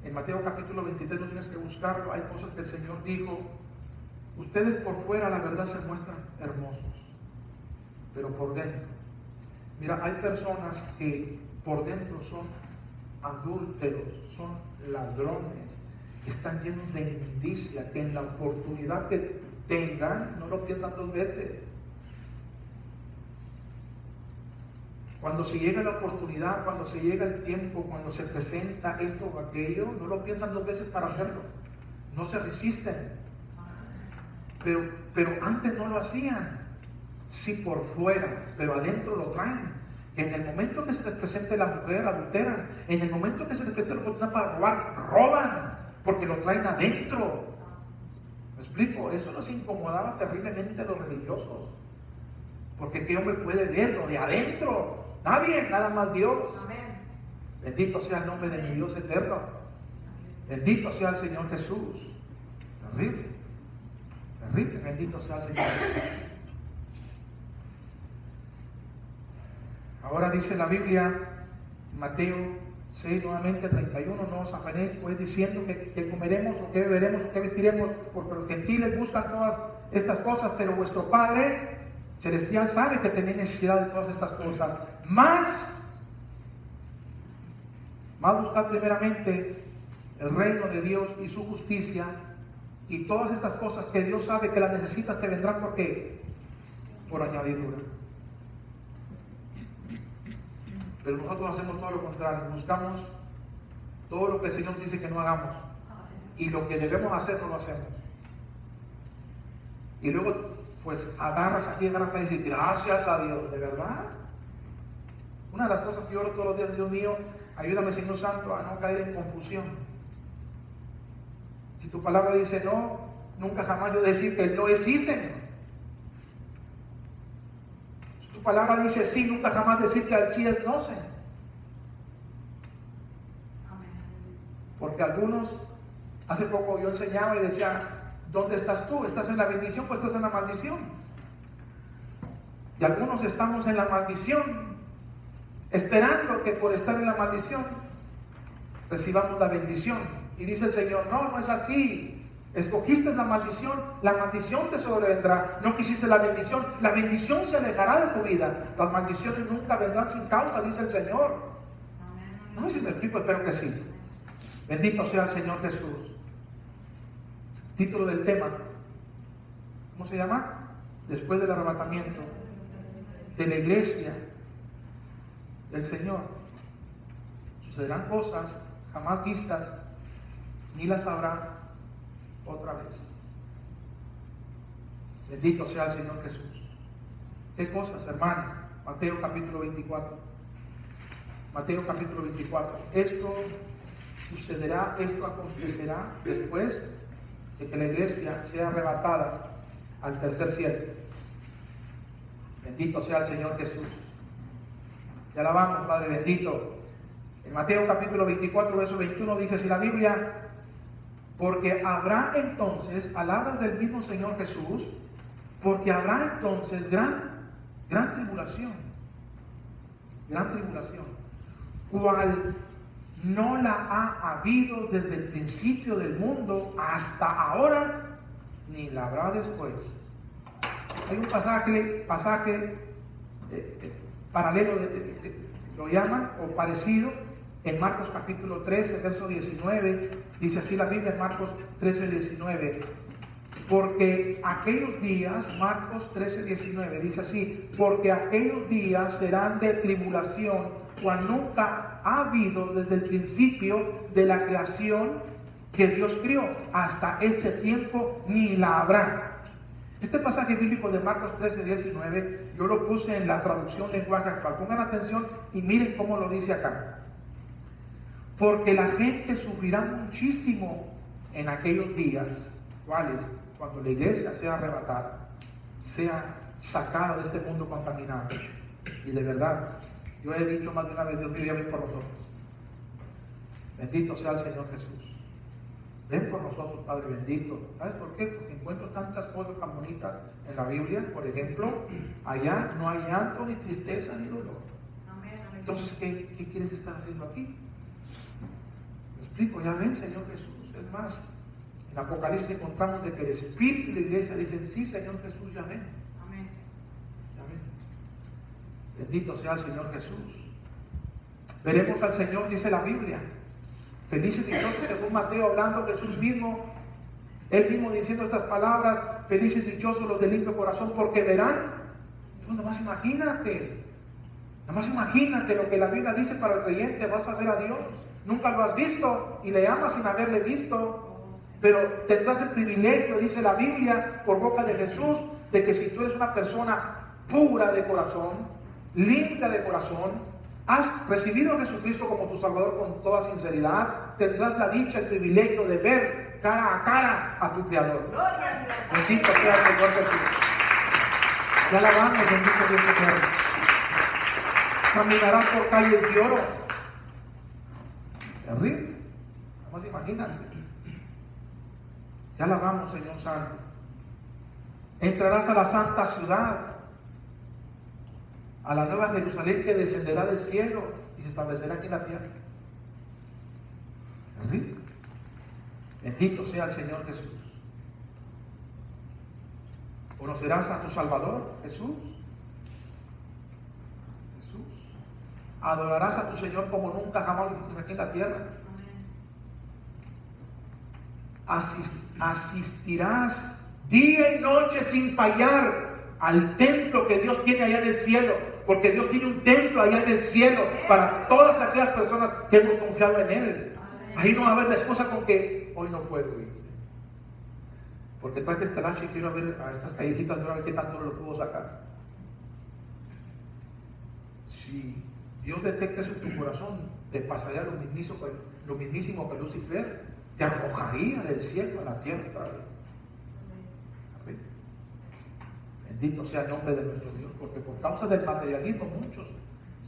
en Mateo capítulo 23 no tienes que buscarlo, hay cosas que el Señor dijo. Ustedes por fuera la verdad se muestran hermosos, pero por dentro, mira, hay personas que por dentro son adúlteros, son ladrones, están llenos de inmundicia, que en la oportunidad que tengan no lo piensan dos veces. Cuando se llega la oportunidad, cuando se llega el tiempo, cuando se presenta esto o aquello, no lo piensan dos veces para hacerlo, no se resisten. Pero antes no lo hacían. Sí, por fuera, pero adentro lo traen. En el momento que se les presente la mujer, adulteran. En el momento que se les presente la oportunidad para robar, roban, porque lo traen adentro. ¿Me explico? Eso nos incomodaba terriblemente a los religiosos. Porque ¿qué hombre puede verlo de adentro? Nadie, nada más Dios. Amén. Bendito sea el nombre de mi Dios eterno. Bendito sea el Señor Jesús. Terrible, terrible, bendito sea el Señor Jesús. Ahora dice la Biblia, Mateo 6, nuevamente 31, no os afanéis pues diciendo que comeremos o que beberemos o que vestiremos, porque los gentiles buscan todas estas cosas, pero vuestro Padre Celestial sabe que tenéis necesidad de todas estas cosas. Más buscar primeramente el reino de Dios y su justicia, y todas estas cosas que Dios sabe que las necesitas te vendrán. ¿Por qué? Por añadidura. Pero nosotros hacemos todo lo contrario, buscamos todo lo que el Señor dice que no hagamos, y lo que debemos hacer no lo hacemos. Y luego pues agarras aquí y decir gracias a Dios, ¿de verdad? Una de las cosas que yo oro todos los días: Dios mío, ayúdame, Señor Santo, a no caer en confusión. Si tu palabra dice no, nunca jamás yo decir que el no es sí, Señor. Si tu palabra dice sí, nunca jamás decir que el sí es no, Señor. Porque algunos, hace poco yo enseñaba y decía, ¿dónde estás tú? ¿Estás en la bendición o estás en la maldición? Y algunos estamos en la maldición, esperando que por estar en la maldición recibamos la bendición. Y dice el Señor, no es así. Escogiste la maldición te sobrevendrá. No quisiste la bendición se alejará de tu vida. Las maldiciones nunca vendrán sin causa, dice el Señor. No sé si me explico, espero que sí. Bendito sea el Señor Jesús. Título del tema, ¿cómo se llama? Después del arrebatamiento de la iglesia del Señor, sucederán cosas jamás vistas, ni las habrá otra vez. Bendito sea el Señor Jesús. ¿Qué cosas, hermano? Mateo capítulo 24. Mateo capítulo 24. Esto sucederá, esto acontecerá después de que la iglesia sea arrebatada al tercer cielo. Bendito sea el Señor Jesús. Te alabamos, Padre bendito. En Mateo capítulo 24, verso 21 dice así la Biblia: porque habrá entonces, palabras del mismo Señor Jesús, porque habrá entonces gran tribulación, cual no la ha habido desde el principio del mundo hasta ahora, ni la habrá después. Hay un pasaje paralelo, lo llaman, o parecido, en Marcos capítulo 13, verso 19, dice así la Biblia en Marcos 13, 19, porque aquellos días, Marcos 13, 19, dice así, porque aquellos días serán de tribulación, cual nunca ha habido desde el principio de la creación que Dios crió, hasta este tiempo ni la habrá. Este pasaje bíblico de Marcos 13, 19, yo lo puse en la traducción lenguaje actual. Pongan atención y miren cómo lo dice acá. Porque la gente sufrirá muchísimo en aquellos días, ¿cuáles? Cuando la iglesia sea arrebatada, sea sacada de este mundo contaminado. Y de verdad, yo he dicho más de una vez, Dios mío, ven por nosotros. Bendito sea el Señor Jesús. Ven por nosotros, Padre bendito. ¿Sabes por qué? Porque encuentro tantas cosas tan bonitas en la Biblia. Por ejemplo, allá no hay llanto, ni tristeza, ni dolor. Entonces, ¿qué quieres estar haciendo aquí? Me explico, ya ven, Señor Jesús. Es más, en Apocalipsis encontramos de que el Espíritu y la iglesia dicen, sí, Señor Jesús, ya ven. Amén. Ya ven. Bendito sea el Señor Jesús. Veremos al Señor, dice la Biblia. Felices y dichosos, según Mateo, hablando Jesús mismo, él mismo diciendo estas palabras: felices y dichosos los de limpio corazón, porque verán. Tú nomás imagínate lo que la Biblia dice para el creyente: vas a ver a Dios. Nunca lo has visto y le amas sin haberle visto, pero tendrás el privilegio, dice la Biblia, por boca de Jesús, de que si tú eres una persona pura de corazón, limpia de corazón, has recibido a Jesucristo como tu Salvador con toda sinceridad, tendrás la dicha, el privilegio de ver cara a cara a tu Creador. Bendito sea el Señor Jesús. Ya alabamos, bendito Dios eterno. Caminarás por calles de oro. Terrible. Vamos a imaginar. Te alabamos, Señor Santo. Entrarás a la santa ciudad, a la nueva Jerusalén que descenderá del cielo y se establecerá aquí en la tierra. Terrible. Bendito sea el Señor Jesús. ¿Conocerás a tu Salvador, Jesús? Jesús. Adorarás a tu Señor como nunca jamás lo hiciste aquí en la tierra. Asistirás día y noche sin fallar al templo que Dios tiene allá en el cielo, porque Dios tiene un templo allá en el cielo para todas aquellas personas que hemos confiado en Él. Ahí no va a haber la excusa con que hoy no puedo ir, porque traje este lanche y quiero ver a estas callecitas, a ver qué tanto lo puedo sacar. Si Dios detecta eso en tu corazón, te pasaría lo mismísimo que Lucifer, te arrojaría del cielo a la tierra otra vez. Amén. Bendito sea el nombre de nuestro Dios, porque por causa del materialismo muchos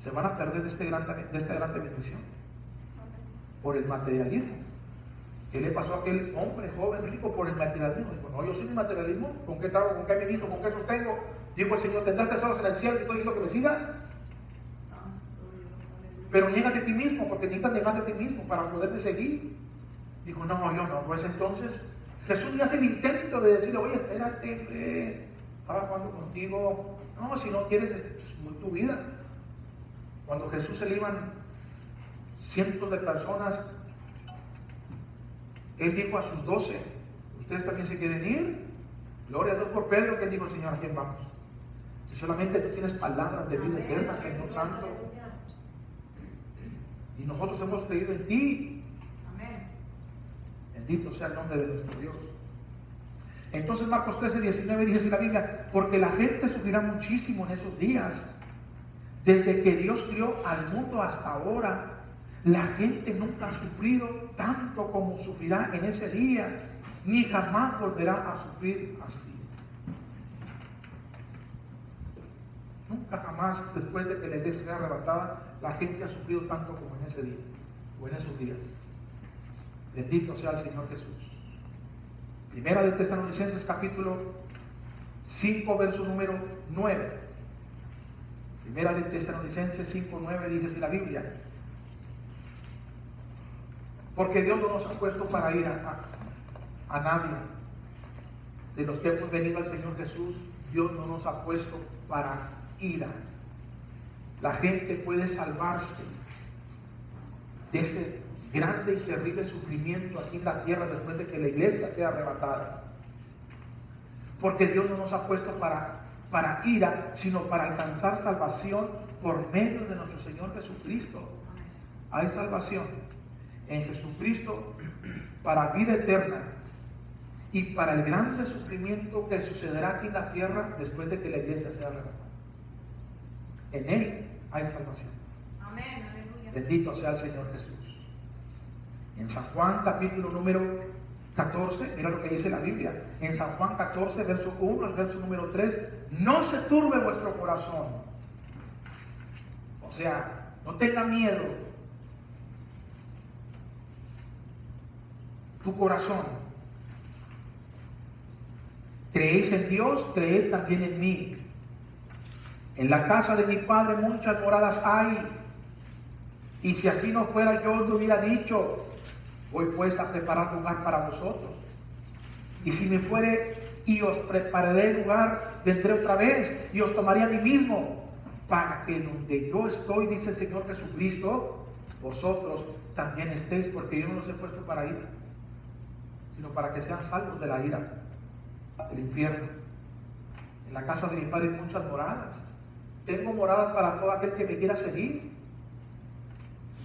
se van a perder de esta gran bendición. Por el materialismo. ¿Qué le pasó a aquel hombre joven rico por el materialismo? Dijo, no, yo soy mi materialismo, ¿con qué trago, con qué me visto, con qué sostengo? Dijo el Señor, tendrás tesoros en el cielo y estoy diciendo que me sigas. Pero niégate a ti mismo, porque necesitas negarte a ti mismo para poderme seguir. Dijo, no, yo no. Pues entonces Jesús ni hace el intento de decirle, oye, espérate, hombre, estaba jugando contigo. No, si no quieres, es muy tu vida. Cuando Jesús se le iban cientos de personas, Él dijo a sus 12, ¿ustedes también se quieren ir? Gloria a Dios por Pedro, que Él dijo, Señor, ¿a quién vamos? Si solamente tú tienes palabras de vida eterna, Señor Santo. Y nosotros hemos creído en ti. Amén. Bendito sea el nombre de nuestro Dios. Entonces Marcos 13:19 dice en la Biblia, porque la gente sufrirá muchísimo en esos días. Desde que Dios crió al mundo hasta ahora, la gente nunca ha sufrido tanto como sufrirá en ese día, ni jamás volverá a sufrir así. Nunca jamás, después de que la iglesia sea arrebatada, la gente ha sufrido tanto como en ese día, o en esos días. Bendito sea el Señor Jesús. Primera de Tesalonicenses capítulo 5, verso número 9. Primera de Tesalonicenses 5:9 dice así la Biblia. Porque Dios no nos ha puesto para ir a nadie. De los que hemos venido al Señor Jesús, Dios no nos ha puesto para ira. La gente puede salvarse de ese grande y terrible sufrimiento aquí en la tierra después de que la iglesia sea arrebatada. Porque Dios no nos ha puesto para ira, sino para alcanzar salvación por medio de nuestro Señor Jesucristo. Hay salvación en Jesucristo para vida eterna y para el grande sufrimiento que sucederá aquí en la tierra después de que la iglesia sea arrebatada. En Él hay salvación. Amén, aleluya. Bendito sea el Señor Jesús. En San Juan capítulo número 14, mira lo que dice la Biblia. En San Juan 14, verso 1 al verso número 3, no se turbe vuestro corazón. O sea, no tenga miedo. Tu corazón. Creéis en Dios, creed también en mí. En la casa de mi Padre muchas moradas hay. Y si así no fuera, yo os hubiera dicho, voy pues a preparar lugar para vosotros. Y si me fuere y os prepararé lugar, vendré otra vez y os tomaré a mí mismo, para que donde yo estoy, dice el Señor Jesucristo, vosotros también estéis, porque yo no los he puesto para ira, sino para que sean salvos de la ira, del infierno. En la casa de mi Padre hay muchas moradas. Tengo moradas para todo aquel que me quiera seguir,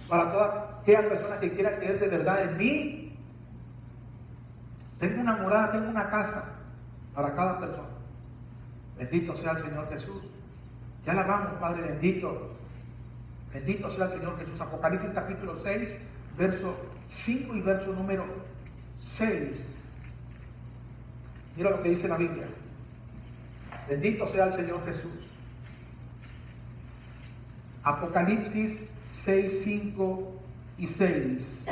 para toda aquella persona que quiera creer de verdad en mí. Tengo una morada, tengo una casa para cada persona. Bendito sea el Señor Jesús. Ya alabamos, Padre bendito. Bendito sea el Señor Jesús. Apocalipsis capítulo 6, verso 5 y verso número 6. Mira lo que dice la Biblia. Bendito sea el Señor Jesús. Apocalipsis 6, 5 y 6.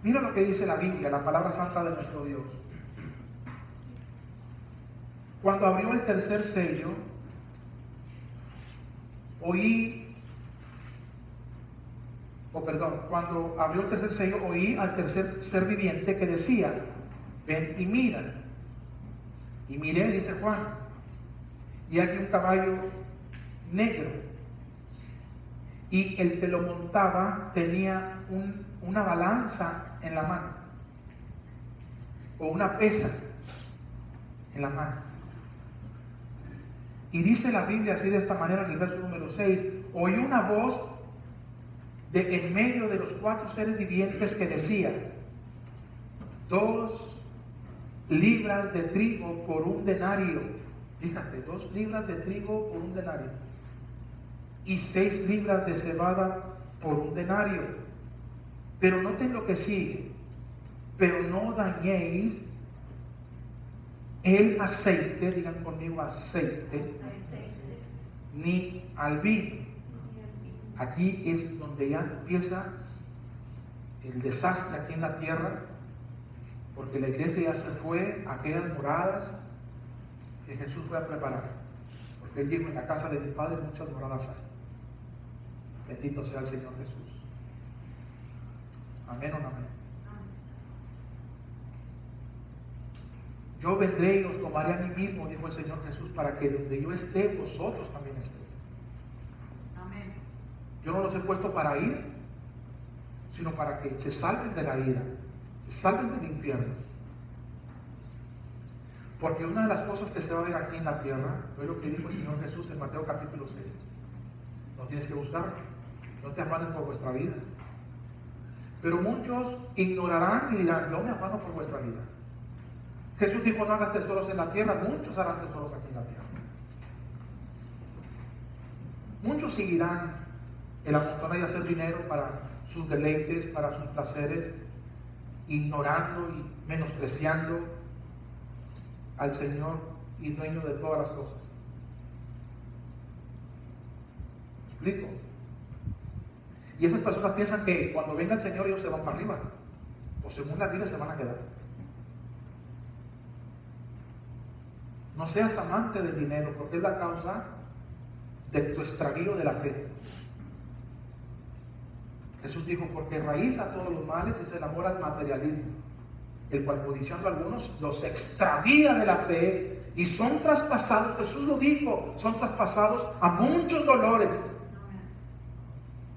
Mira lo que dice la Biblia, la palabra santa de nuestro Dios. Cuando abrió el tercer sello, cuando abrió el tercer sello, oí al tercer ser viviente que decía: ven y mira. Y miré, dice Juan, y aquí un caballo negro, y el que lo montaba tenía una balanza en la mano, o una pesa en la mano. Y dice la Biblia así de esta manera en el verso número 6: oí una voz de en medio de los 4 seres vivientes que decía: 2 libras de trigo por un denario. Fíjate, 2 libras de trigo por un denario. Y 6 libras de cebada por un denario. Pero noten lo que sigue: pero no dañéis el aceite, digan conmigo aceite, ni al vino. Aquí es donde ya empieza el desastre aquí en la tierra, porque la iglesia ya se fue a aquellas moradas que Jesús fue a preparar, porque Él dijo: en la casa de mi Padre muchas moradas hay. Bendito sea el Señor Jesús. Amén o no amén. Yo vendré y os tomaré a mí mismo, dijo el Señor Jesús, para que donde yo esté, vosotros también estéis. Amén. Yo no los he puesto para ir, sino para que se salven de la ira, se salven del infierno. Porque una de las cosas que se va a ver aquí en la tierra fue lo que dijo el Señor Jesús en Mateo capítulo 6. No tienes que buscar, no te afanes por vuestra vida. Pero muchos ignorarán y dirán: yo me afano por vuestra vida. Jesús dijo: no hagas tesoros en la tierra. Muchos harán tesoros aquí en la tierra. Muchos seguirán el amontonar y hacer dinero para sus deleites, para sus placeres, ignorando y menospreciando al Señor y dueño de todas las cosas. ¿Me explico? Y esas personas piensan que cuando venga el Señor ellos se van para arriba, o según la Biblia se van a quedar. No seas amante del dinero, porque es la causa de tu extravío de la fe. Jesús dijo: porque raíz a todos los males es el amor al materialismo, el cual, codiciando a algunos, los extravía de la fe y son traspasados. Jesús lo dijo: son traspasados a muchos dolores.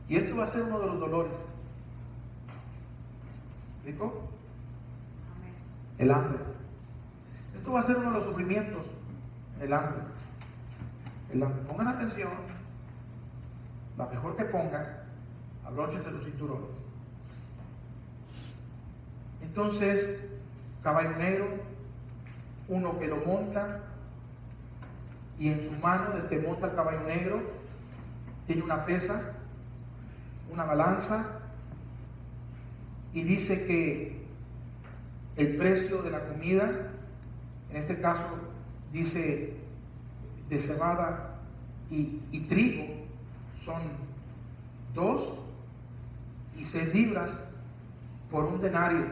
Y esto va a ser uno de los dolores. ¿Me explico? El hambre. Esto va a ser uno de los sufrimientos, el hambre. El hambre. Pongan atención, la mejor que pongan, abróchense los cinturones. Entonces, caballo negro, uno que lo monta, y en su mano, el que monta el caballo negro, tiene una pesa, una balanza, y dice que el precio de la comida, en este caso dice de cebada y trigo, son 2 y 6 libras por un denario.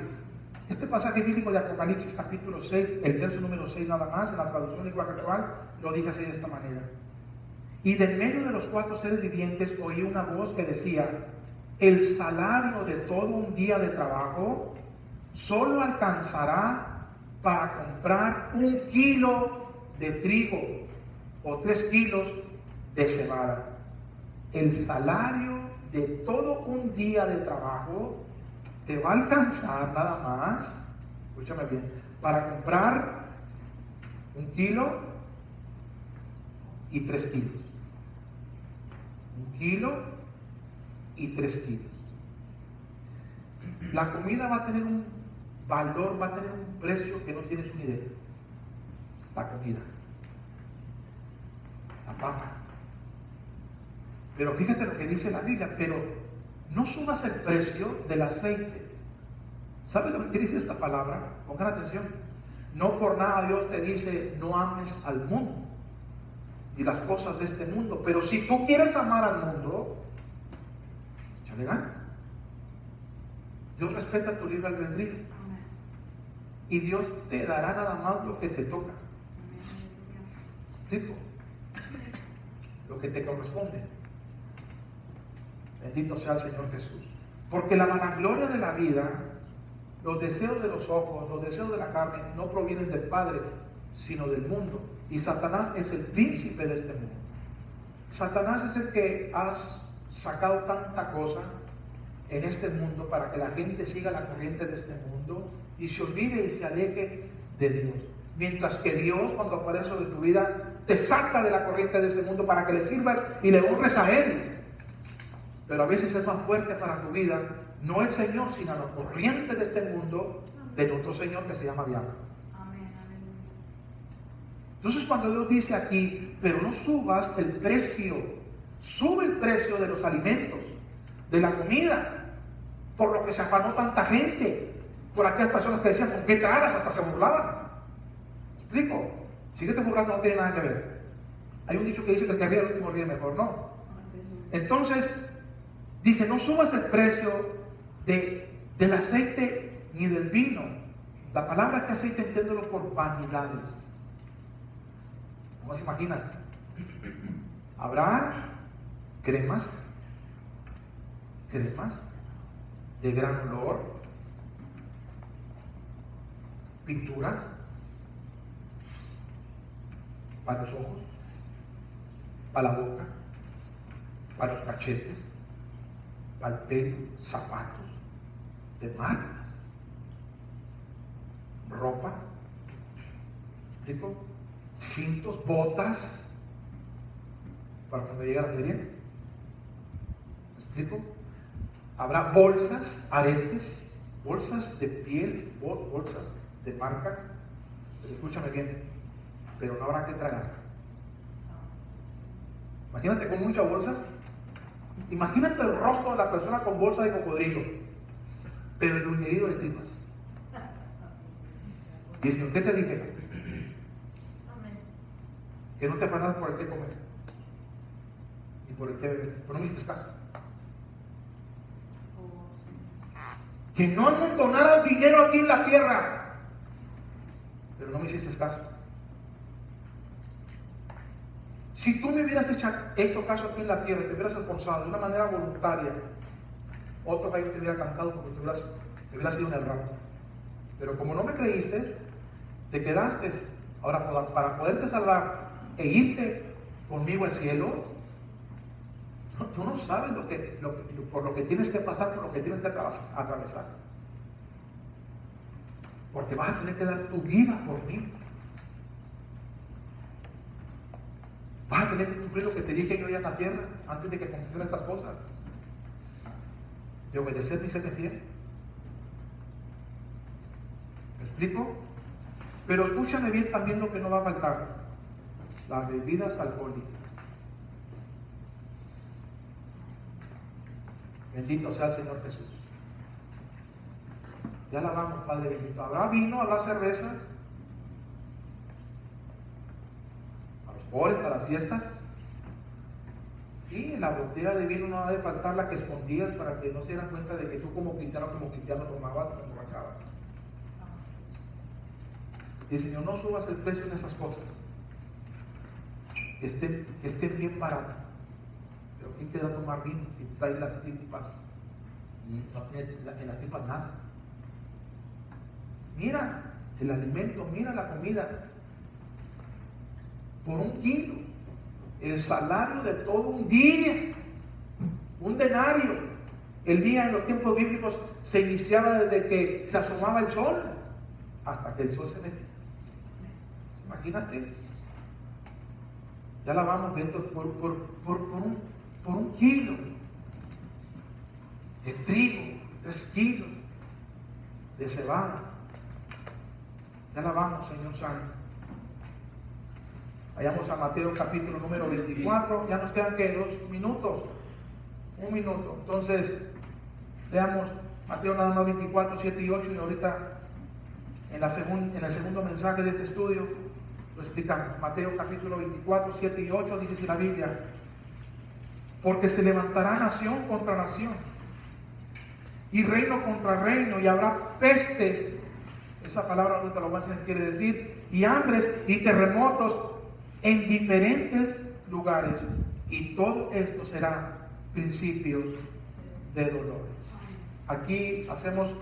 Este pasaje bíblico de Apocalipsis capítulo 6, el verso número 6 nada más, en la traducción lenguaje actual, lo dice así de esta manera: y de en medio de los 4 seres vivientes oí una voz que decía: el salario de todo un día de trabajo solo alcanzará para comprar 1 kilo de trigo o 3 kilos de cebada. El salario de todo un día de trabajo te va a alcanzar nada más, escúchame bien, para comprar 1 kilo y 3 kilos. 1 kilo y 3 kilos. La comida va a tener un valor, va a tener un precio que no tienes una idea. La comida, la papa. Pero fíjate lo que dice la Biblia: pero no subas el precio del aceite. ¿Sabe lo que dice esta palabra? Pongan atención. No por nada Dios te dice: no ames al mundo y las cosas de este mundo. Pero si tú quieres amar al mundo, mucha elegancia. Dios respeta tu libre albedrío. Y Dios te dará nada más lo que te toca. ¿Explico? Lo que te corresponde. Bendito sea el Señor Jesús. Porque la vanagloria de la vida, los deseos de los ojos, los deseos de la carne, no provienen del Padre, sino del mundo. Y Satanás es el príncipe de este mundo. Satanás es el que ha sacado tanta cosa en este mundo para que la gente siga la corriente de este mundo y se olvide y se aleje de Dios. Mientras que Dios, cuando aparece sobre tu vida, te saca de la corriente de ese mundo para que le sirvas y le honres a Él. Pero a veces es más fuerte para tu vida, no el Señor, sino la corriente de este mundo, del otro Señor que se llama diablo. Entonces cuando Dios dice aquí, pero no subas el precio, sube el precio de los alimentos, de la comida, por lo que se afanó tanta gente, por aquellas personas que decían, ¿con qué tragas? Hasta se burlaban. ¿Me explico? Síguete burlando, no tiene nada que ver. Hay un dicho que dice que el que ríe el último ríe mejor, ¿no? Entonces, dice, no subas el precio del aceite ni del vino. La palabra que aceite entiéndelo por vanidades. ¿Cómo se imaginan? Habrá cremas de gran olor, pinturas para los ojos, para la boca, para los cachetes, para el pelo, zapatos de marcas, ropa, ¿explico? Cintos, botas para cuando llegue a la feria, ¿me explico? Habrá bolsas, aretes, bolsas de piel, bolsas de marca, pero escúchame bien, pero no habrá que tragar. Imagínate con mucha bolsa, imagínate el rostro de la persona con bolsa de cocodrilo, pero gruñido de tripas. Y el Señor, ¿qué te dije? Que no te afanas por el que comer y por el que beber, pero no me hiciste caso. Que no amontonaras dinero aquí en la tierra, pero no me hiciste caso. Si tú me hubieras hecho caso aquí en la tierra, te hubieras esforzado de una manera voluntaria, otro gallo te hubiera cantado porque te hubieras ido en el rapto. Pero como no me creíste, te quedaste. Ahora, para poderte salvar e irte conmigo al cielo, tú no sabes por lo que tienes que pasar, por lo que tienes que atravesar. Porque vas a tener que dar tu vida por mí. Vas a tener que cumplir lo que te dije yo allá en la tierra, antes de que acontecieran estas cosas. De obedecer y ser fiel. ¿Me explico? Pero escúchame bien también lo que no va a faltar. Las bebidas alcohólicas. Bendito sea el Señor Jesús. Ya la vamos, Padre bendito. ¿Habrá vino? ¿Habrá cervezas? ¿Para los pobres? ¿Para las fiestas? Sí, en la botella de vino no ha de faltar la que escondías para que no se dieran cuenta de que tú como cristiano tomabas, te emborrachabas. Y Señor, no subas el precio en esas cosas. Que estén bien baratas. Pero ¿quién te da a tomar vino? Si trae las tripas, no tiene en las tripas nada. Mira el alimento, mira la comida. Por 1 kilo, el salario de todo un día, un denario. El día en los tiempos bíblicos se iniciaba desde que se asomaba el sol hasta que el sol se metía. Imagínate. Ya la vamos viendo por 1 kilo de trigo, 3 kilos de cebada. Ya la vamos, Señor Santo. Vayamos a Mateo capítulo número 24. Ya nos quedan ¿qué? 2 minutos. 1 minuto. Entonces, leamos Mateo nada más 24, 7 y 8. Y ahorita en el segundo mensaje de este estudio lo explicamos. Mateo capítulo 24, 7 y 8 dice así la Biblia: porque se levantará nación contra nación y reino contra reino, y habrá pestes. Esa palabra no te lo voy a enseñar, quiere decir, y hambres y terremotos en diferentes lugares. Y todo esto será principios de dolores. Aquí hacemos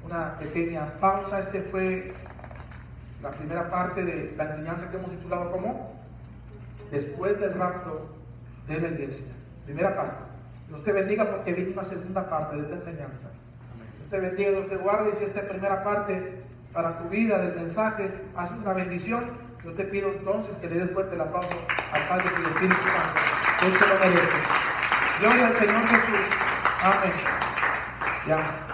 una pequeña pausa. Este fue la primera parte de la enseñanza que hemos titulado como Después del rapto de la iglesia. Primera parte. Dios te bendiga porque viene una segunda parte de esta enseñanza. Dios te bendiga, Dios te guarde. Y si esta primera parte para tu vida del mensaje ha sido una bendición, yo te pido entonces que le des fuerte el aplauso al Padre y al Espíritu Santo. Él se lo merece. Gloria al Señor Jesús. Amén. Ya.